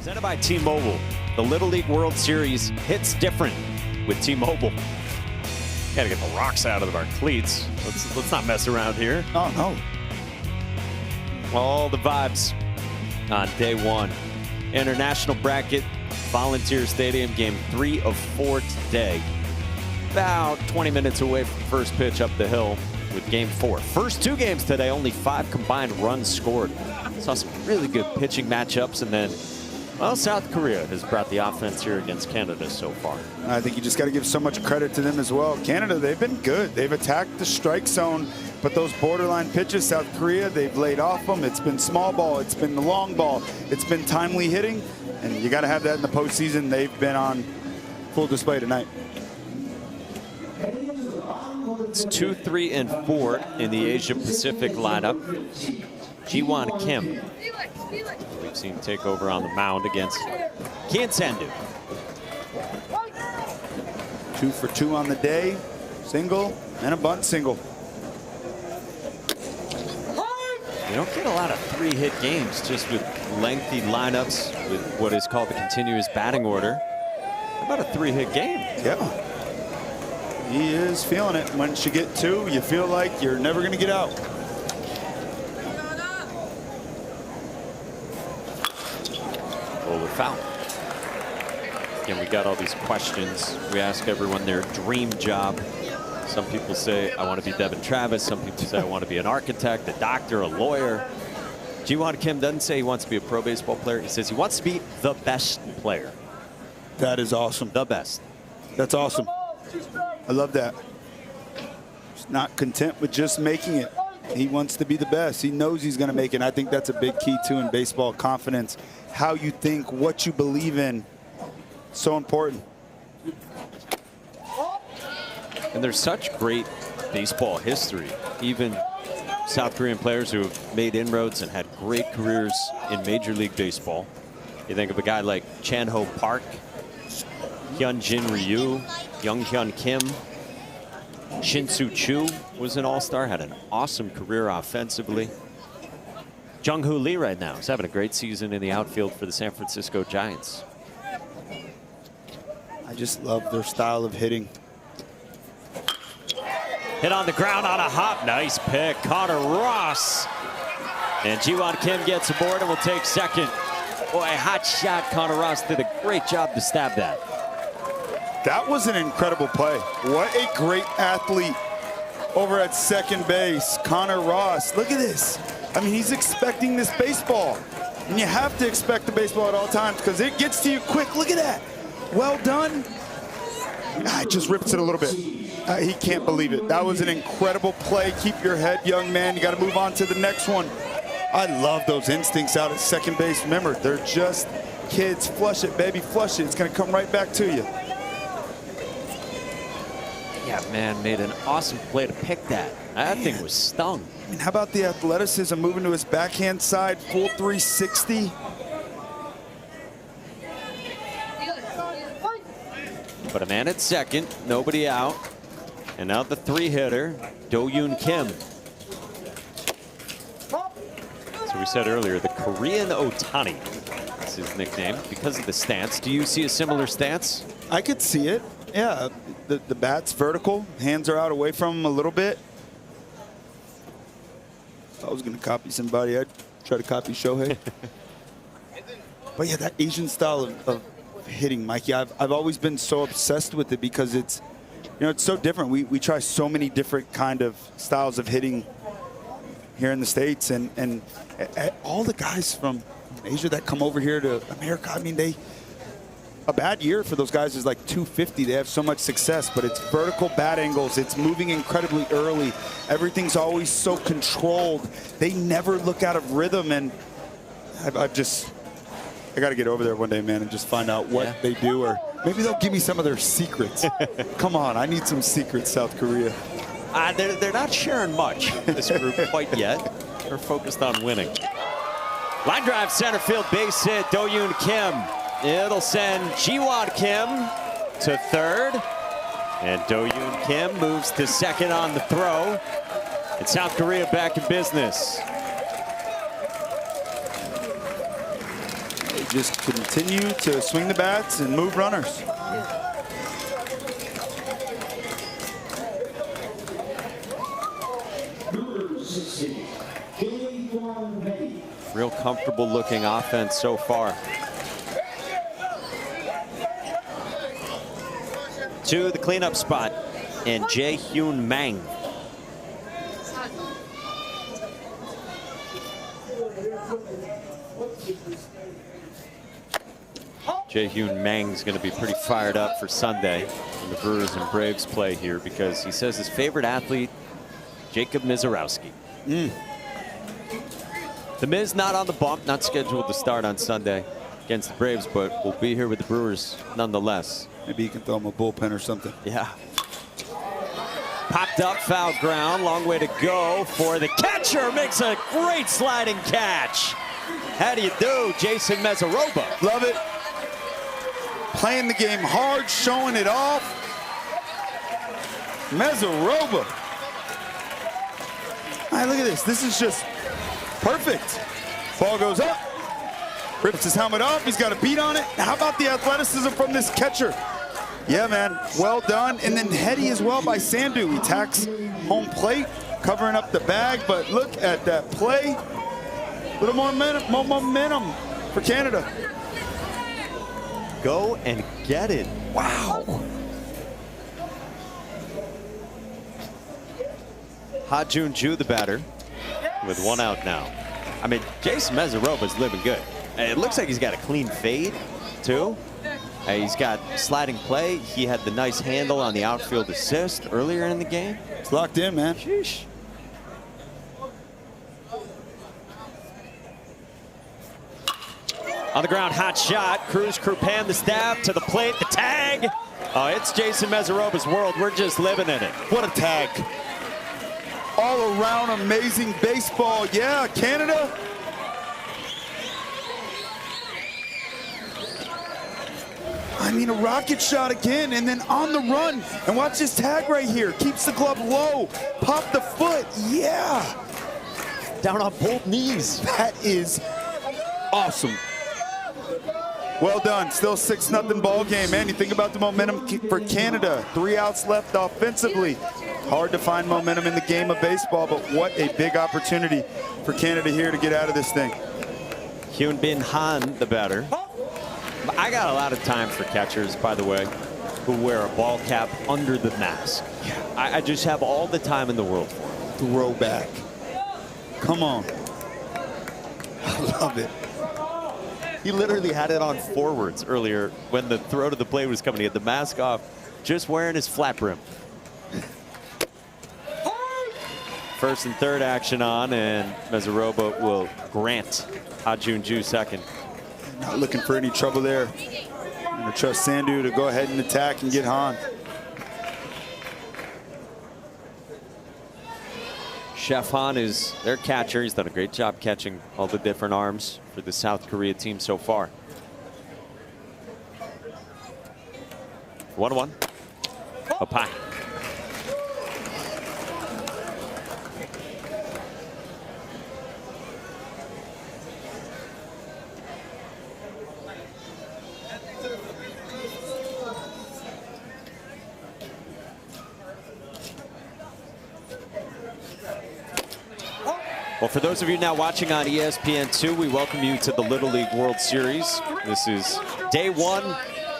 Presented by T-Mobile. The Little League World Series hits different with T-Mobile. Gotta get the rocks out of our cleats. Let's not mess around here. Oh, no. All the vibes on day one. International bracket, Volunteer Stadium, game 3 of 4 today. About 20 minutes away from first pitch up the hill with game 4. First 2 games today, only 5 combined runs scored. Saw some really good pitching matchups, and then, well, South Korea has brought the offense here against Canada so far. I think you just got to give so much credit to them as well. Canada, they've been good. They've attacked the strike zone, but those borderline pitches, South Korea, they've laid off them. It's been small ball, it's been the long ball, it's been timely hitting, and you got to have that in the postseason. They've been on full display tonight. It's 2, 3, and 4 in the Asia Pacific lineup. Ji-Won Kim, we've seen take over on the mound against Kian Sandu. 2 for 2 on the day, single and a bunt single. You don't get a lot of 3-hit games just with lengthy lineups with what is called the continuous batting order. How about a 3-hit game? Yeah. He is feeling it. Once you get 2, you feel like you're never going to get out. Roller foul. Again, we got all these questions. We ask everyone their dream job. Some people say, I want to be Devin Travis. Some people say, I want to be an architect, a doctor, a lawyer. Ji-Won Kim doesn't say he wants to be a pro baseball player. He says he wants to be the best player. That is awesome. The best. That's awesome. I love that. He's not content with just making it. He wants to be the best. He knows he's going to make it. And I think that's a big key, too, in baseball. Confidence, how you think, what you believe in. So important. And there's such great baseball history. Even South Korean players who have made inroads and had great careers in Major League Baseball. You think of a guy like Chan-Ho Park, Hyun-Jin Ryu, Young-Hyun Kim. Shin-Soo Choo was an all-star, had an awesome career offensively. Jung-Hoo Lee right now is having a great season in the outfield for the San Francisco Giants. I just love their style of hitting. Hit on the ground on a hop. Nice pick. Connor Ross. And Ji-Won Kim gets aboard and will take second. Boy, hot shot. Connor Ross did a great job to stab that. That was an incredible play. What a great athlete over at second base. Connor Ross. Look at this. I mean, he's expecting this baseball. And you have to expect the baseball at all times because it gets to you quick. Look at that. Well done. It just rips it a little bit. He can't believe it. That was an incredible play. Keep your head, young man. You got to move on to the next one. I love those instincts out at second base. Remember, they're just kids. Flush it, baby. Flush it. It's going to come right back to you. Yeah, man, made an awesome play to pick that. That thing was stung. I mean, how about the athleticism moving to his backhand side, full 360? But a man at second, nobody out. And now the 3-hitter, Do-Yoon Kim. So we said earlier, the Korean Otani is his nickname because of the stance. Do you see a similar stance? I could see it. Yeah, the bat's vertical. Hands are out away from him a little bit. If I was going to copy somebody, I'd try to copy Shohei. But yeah, that Asian style of hitting, Mikey, I've always been so obsessed with it because it's, you know, it's so different. We try so many different kind of styles of hitting here in the States, and all the guys from Asia that come over here to America, I mean, a bad year for those guys is like 250. They have so much success, but it's vertical bat angles. It's moving incredibly early. Everything's always so controlled. They never look out of rhythm, and I got to get over there one day, man, and just find out what they do, or maybe they'll give me some of their secrets. Come on, I need some secrets, South Korea. They're not sharing much, this group, quite yet. They're focused on winning. Line drive, center field, base hit, Do-Yoon Kim. It'll send Ji-Won Kim to third. And Do-Yoon Kim moves to second on the throw. And South Korea back in business. just continue to swing the bats and move runners. Real comfortable looking offense so far. To the cleanup spot, and Jae-Hyun Mang. Jae-Hyun Mang's going to be pretty fired up for Sunday when the Brewers and Braves play here, because he says his favorite athlete, Jacob Mizorowski. The Miz not on the bump, not scheduled to start on Sunday against the Braves, but will be here with the Brewers nonetheless. Maybe you can throw him a bullpen or something. Yeah. Popped up, foul ground, long way to go for the catcher. Makes a great sliding catch. How do you do, Jason Mezaroba? Love it. Playing the game hard, showing it off. Mezaroba. All right, look at this. This is just perfect. Ball goes up. Rips his helmet off. He's got a beat on it. How about the athleticism from this catcher? Yeah, man. Well done. And then heady as well by Sandu. He tacks home plate, covering up the bag. But look at that play. A little more momentum for Canada. Go and get it. Wow. Ha-Jun Ju, the batter, with one out now. I mean, Jason Mezaroba's living good. And it looks like he's got a clean fade, too. He's got sliding play. He had the nice handle on the outfield assist earlier in the game. It's locked in, man. Sheesh. On the ground, hot shot. Cruz Krupan, the stab to the plate, the tag. Oh, it's Jason Mezaroba's world. We're just living in it. What a tag. All around amazing baseball. Yeah, Canada. I mean, a rocket shot again, and then on the run. And watch this tag right here. Keeps the glove low. Pop the foot. Yeah. Down on both knees. That is awesome. Well done. Still 6-0 ball game, man. You think about the momentum for Canada. 3 outs left offensively. Hard to find momentum in the game of baseball, but what a big opportunity for Canada here to get out of this thing. Hyun Bin Han, the batter. I got a lot of time for catchers, by the way, who wear a ball cap under the mask. I just have all the time in the world for it. Throwback. Come on. I love it. He literally had it on forwards earlier when the throw to the plate was coming. He had the mask off, just wearing his flat brim. First and third action on, and Mezaroba will grant Ha-Jun Ju second. Not looking for any trouble there. I'm going to trust Sandu to go ahead and attack and get Han. Chef Han is their catcher. He's done a great job catching all the different arms for the South Korea team so far. 1-1. Opai. Well, for those of you now watching on ESPN2, we welcome you to the Little League World Series. This is day one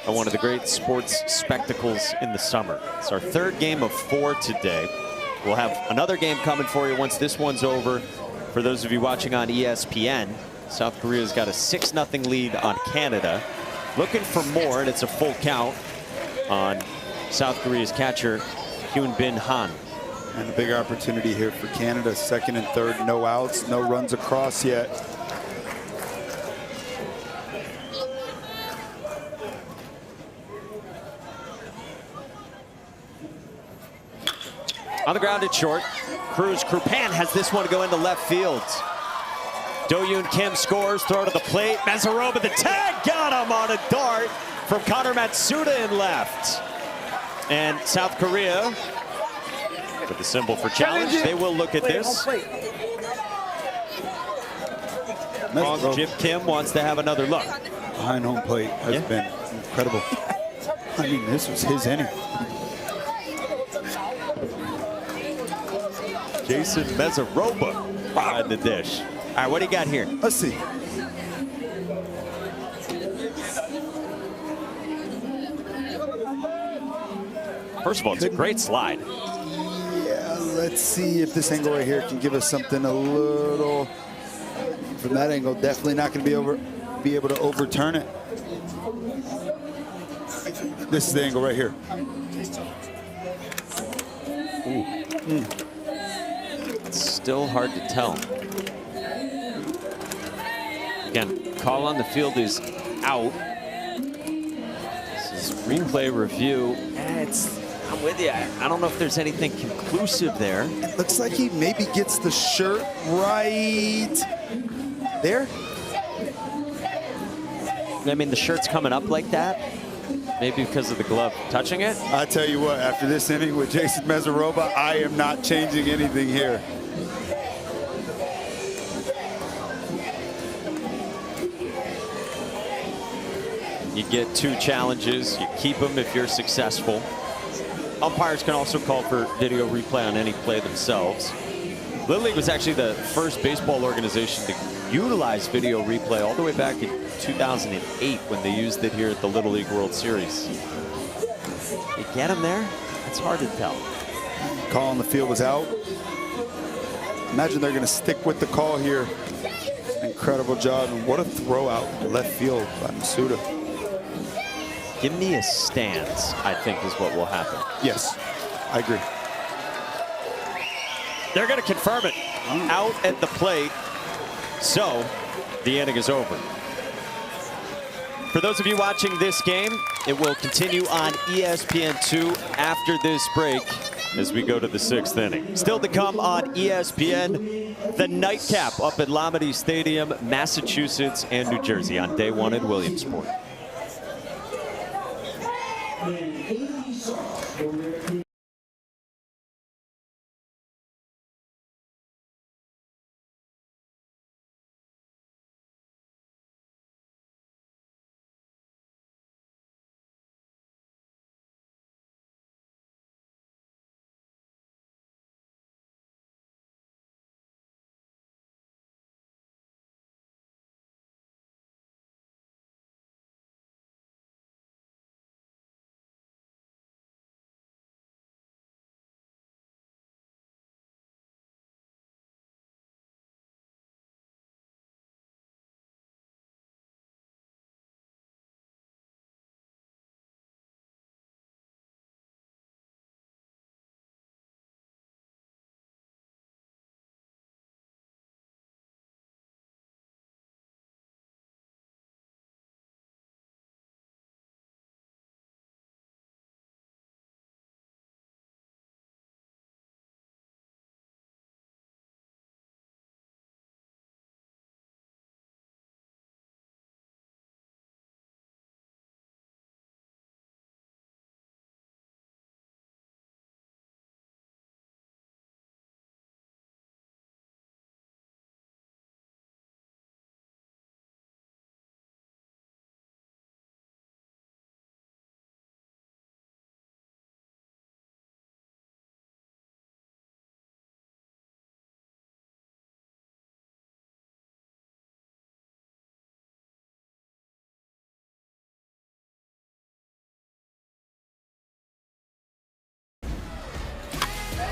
of one of the great sports spectacles in the summer. It's our third game of 4 today. We'll have another game coming for you once this one's over. For those of you watching on ESPN, South Korea's got a 6-0 lead on Canada. Looking for more, and it's a full count on South Korea's catcher, Hyun Bin Han. And a big opportunity here for Canada. Second and third, no outs, no runs across yet. On the ground at short, Cruz Krupan has this one go into left field. Do-Yoon Kim scores, throw to the plate. Mezaroba, the tag, got him on a dart from Connor Matsuda in left. And South Korea, with the symbol for challenge, they will look at this. Jim Kim wants to have another look. behind home plate has been incredible. I mean, this was his inning. Jason Mezaroba behind the dish. All right, what do you got here? Let's see. First of all, it's a great slide. Yeah, let's see if this angle right here can give us something a little. From that angle, definitely not going to be able to overturn it. This is the angle right here. It's still hard to tell. Again, call on the field is out. This is replay review. I'm with you. I don't know if there's anything conclusive there. It looks like he maybe gets the shirt right there. I mean, the shirt's coming up like that. Maybe because of the glove touching it. I tell you what, after this inning with Jason Mezaroba, I am not changing anything here. You get 2 challenges. You keep them if you're successful. Umpires can also call for video replay on any play themselves. Little League was actually the first baseball organization to utilize video replay all the way back in 2008 when they used it here at the Little League World Series. You get him there? It's hard to tell. Call on the field was out. Imagine they're going to stick with the call here. Incredible job, and what a throw out left field by Masuda. Give me a stance, I think is what will happen. Yes, I agree. They're going to confirm it. Out at the plate. So the inning is over. For those of you watching this game, it will continue on ESPN2 after this break as we go to the 6th inning. Still to come on ESPN, the nightcap up at Lamade Stadium, Massachusetts and New Jersey on day 1 in Williamsport.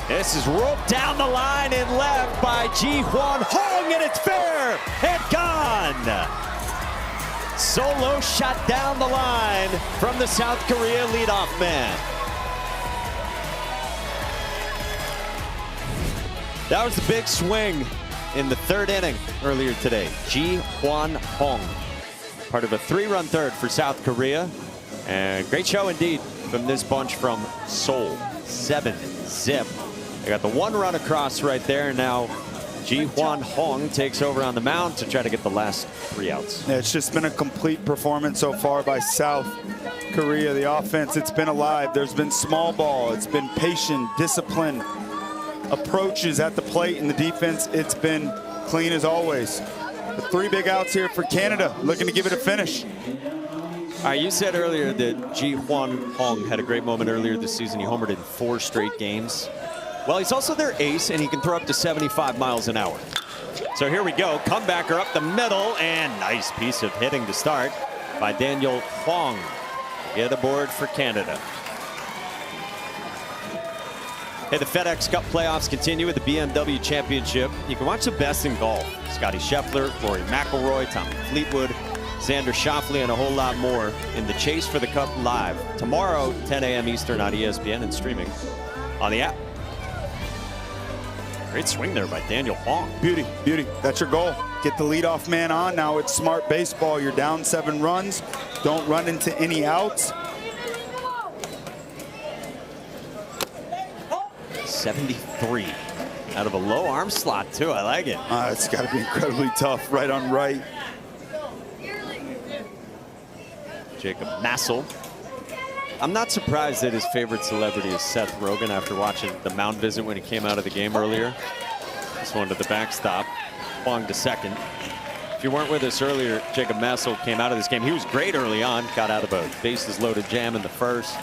This is roped down the line and left by Ji-Hwan Hong, and it's fair and gone. Solo shot down the line from the South Korea leadoff man. That was the big swing in the 3rd inning earlier today. Ji-Hwan Hong, part of a 3-run third for South Korea. And great show indeed from this bunch from Seoul. 7-zip. They got the 1 run across right there. Now Ji-Hwan Hong takes over on the mound to try to get the last 3 outs. Yeah, it's just been a complete performance so far by South Korea. The offense, it's been alive. There's been small ball. It's been patient, discipline, approaches at the plate, and the defense, it's been clean as always. The 3 big outs here for Canada, looking to give it a finish. All right, you said earlier that Ji Hwan Hong had a great moment earlier this season. He homered in 4 straight games. Well, he's also their ace, and he can throw up to 75 miles an hour. So here we go. Comebacker up the middle, and nice piece of hitting to start by Daniel Huang. Get aboard for Canada. Hey, the FedEx Cup playoffs continue with the BMW Championship. You can watch the best in golf. Scotty Scheffler, Rory McIlroy, Tommy Fleetwood, Xander Schauffele, and a whole lot more in the Chase for the Cup live tomorrow, 10 a.m. Eastern on ESPN and streaming on the app. Great swing there by Daniel Huang. Beauty, beauty. That's your goal. Get the leadoff man on. Now it's smart baseball. You're down 7 runs. Don't run into any outs. 73 out of a low arm slot, too. I like it. It's got to be incredibly tough. Right on right. Jacob Massel. I'm not surprised that his favorite celebrity is Seth Rogen after watching the mound visit when he came out of the game earlier. This one to the backstop. Huang to second. If you weren't with us earlier, Jacob Massel came out of this game. He was great early on. Got out of a bases loaded jam in the first.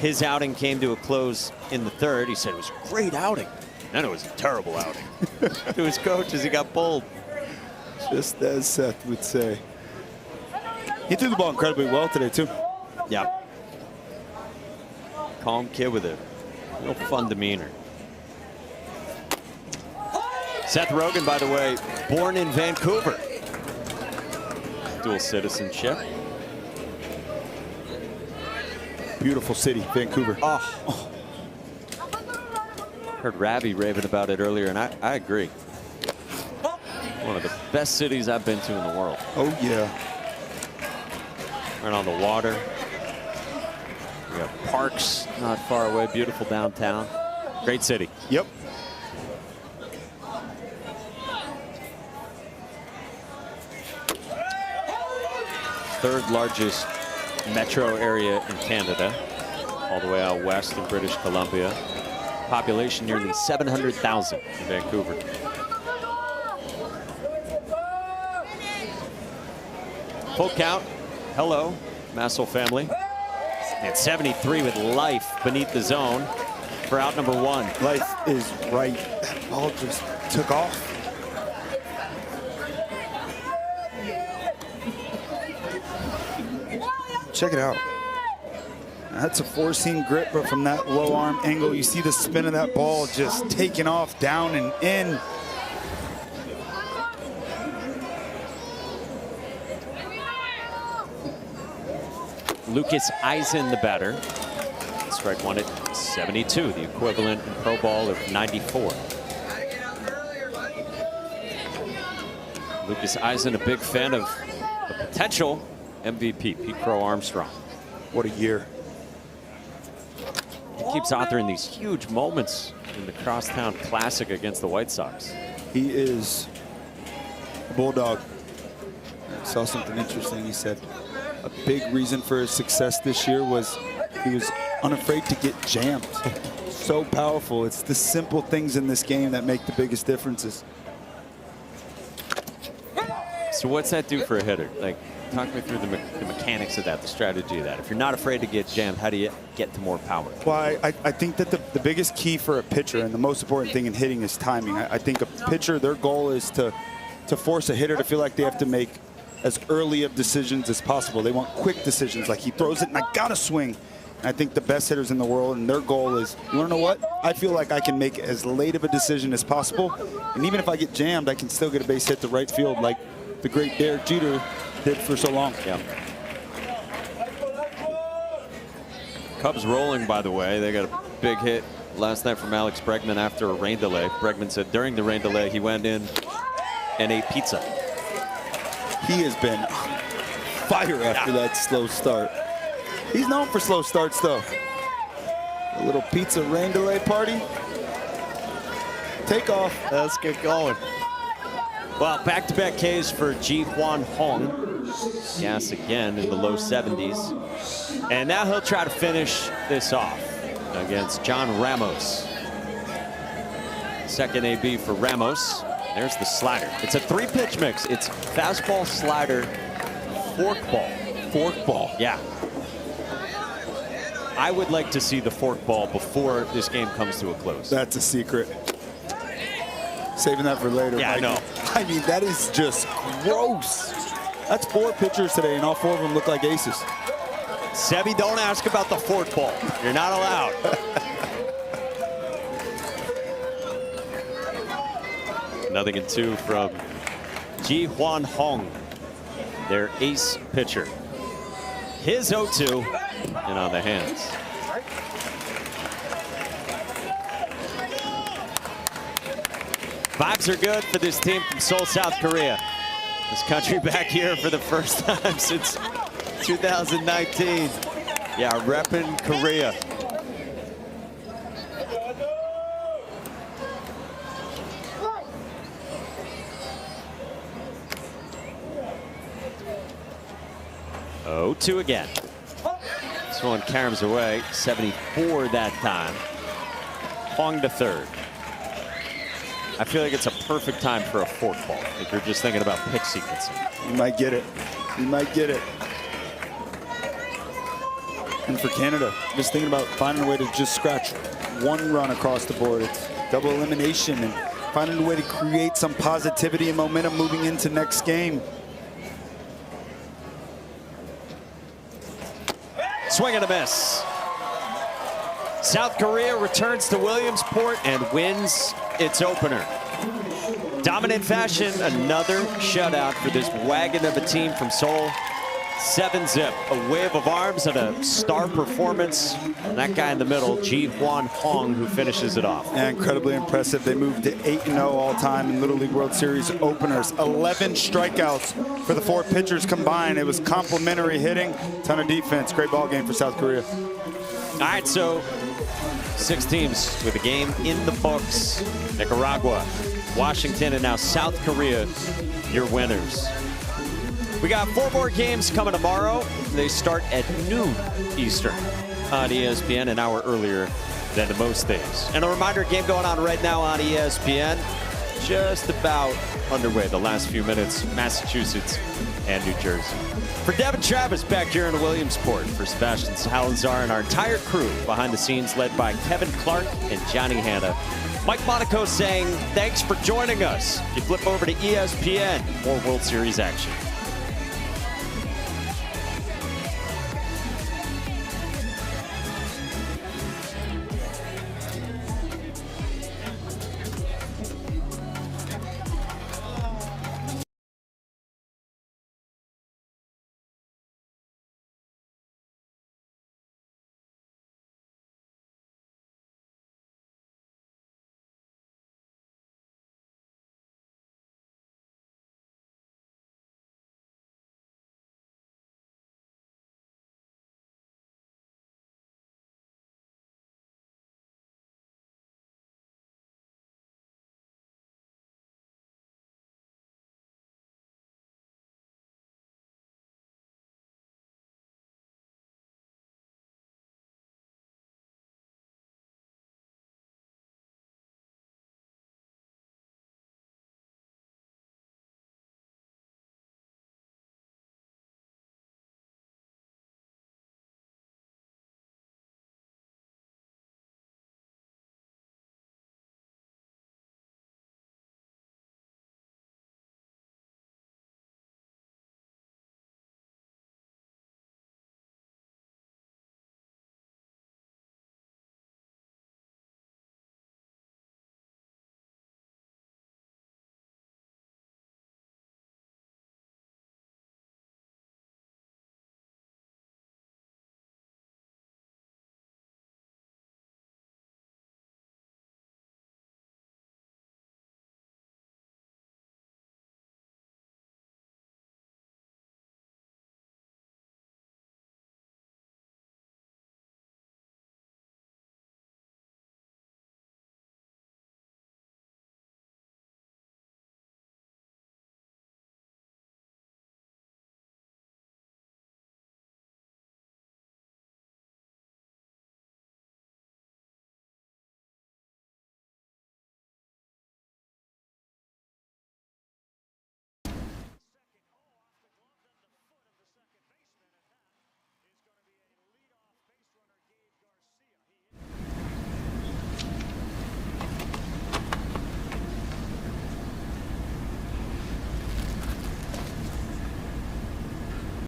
His outing came to a close in the third. He said it was a great outing. Then it was a terrible outing. To his coach as he got pulled. Just as Seth would say. He threw the ball incredibly well today, too. Yeah. Calm kid with a real fun demeanor. Seth Rogen, by the way, born in Vancouver. Dual citizenship. Beautiful city, Vancouver. Oh. Heard Ravi raving about it earlier, and I agree. One of the best cities I've been to in the world. Oh, yeah. Right on the water. We have parks not far away. Beautiful downtown. Great city. Yep. Third largest metro area in Canada, all the way out west in British Columbia. Population nearly 700,000 in Vancouver. Full count. Hello, Massel family. And 73 with life beneath the zone for out number 1. Life is right. That ball just took off. Check it out. That's a 4-seam grip, but from that low arm angle, you see the spin of that ball just taking off down and in. Lucas Eisen, the batter. Strike one at 72, the equivalent in pro ball of 94. Lucas Eisen, a big fan of the potential MVP, Pete Crow Armstrong. What a year. He keeps authoring these huge moments in the Crosstown Classic against the White Sox. He is a bulldog. I saw something interesting. He said a big reason for his success this year was he was unafraid to get jammed. So powerful. It's the simple things in this game that make the biggest differences. So what's that do for a hitter? Like, talk me through the mechanics of that, the strategy of that. If you're not afraid to get jammed, how do you get to more power? Well, I think that the biggest key for a pitcher and the most important thing in hitting is timing. I think a pitcher, their goal is to force a hitter to feel like they have to make as early of decisions as possible. They want quick decisions, like he throws it and I gotta swing. And I think the best hitters in the world, and their goal is, you wanna know what? I feel like I can make as late of a decision as possible. And even if I get jammed, I can still get a base hit to right field like the great Derek Jeter did for so long. Yeah. Cubs rolling, by the way. They got a big hit last night from Alex Bregman after a rain delay. Bregman said during the rain delay he went in and ate pizza. He has been fire after that slow start. He's known for slow starts, though. A little pizza rain delay party. Take off. Let's get going. Well, back-to-back Ks for Ji Hwan Hong. Gas again in the low 70s. And now he'll try to finish this off against John Ramos. Second AB for Ramos. There's the slider. It's a 3-pitch mix. It's fastball, slider, forkball. Forkball. Yeah. I would like to see the forkball before this game comes to a close. That's a secret. Saving that for later. Yeah, I know. I mean, that is just gross. That's 4 pitchers today, and all 4 of them look like aces. Sebi, don't ask about the forkball. You're not allowed. Nothing in 2 from Ji Hwan Hong, their ace pitcher. His 0-2 and on the hands. Vibes are good for this team from Seoul, South Korea. This country back here for the first time since 2019. Yeah, repping Korea. Oh, 2 again. This one caroms away. 74 that time. Hong to third. I feel like it's a perfect time for a forkball if you're just thinking about pitch sequencing. You might get it. You might get it. And for Canada, just thinking about finding a way to just scratch 1 run across the board. It's double elimination and finding a way to create some positivity and momentum moving into next game. Swing and a miss. South Korea returns to Williamsport and wins its opener. Dominant fashion, another shutout for this wagon of a team from Seoul. 7-zip, a wave of arms and a star performance. And that guy in the middle, Ji Hwan Hong, who finishes it off. Yeah, incredibly impressive. They moved to 8-0 all time in Little League World Series openers. 11 strikeouts for the 4 pitchers combined. It was complimentary hitting, ton of defense. Great ball game for South Korea. All right, so 6 teams with a game in the books. Nicaragua, Washington, and now South Korea, your winners. We got 4 more games coming tomorrow. They start at noon Eastern on ESPN, an hour earlier than most days. And a reminder, game going on right now on ESPN. Just about underway the last few minutes, Massachusetts and New Jersey. For Devin Travis back here in Williamsport, for Sebastian Salazar and our entire crew behind the scenes led by Kevin Clark and Johnny Hanna. Mike Monaco saying thanks for joining us. You flip over to ESPN, more World Series action.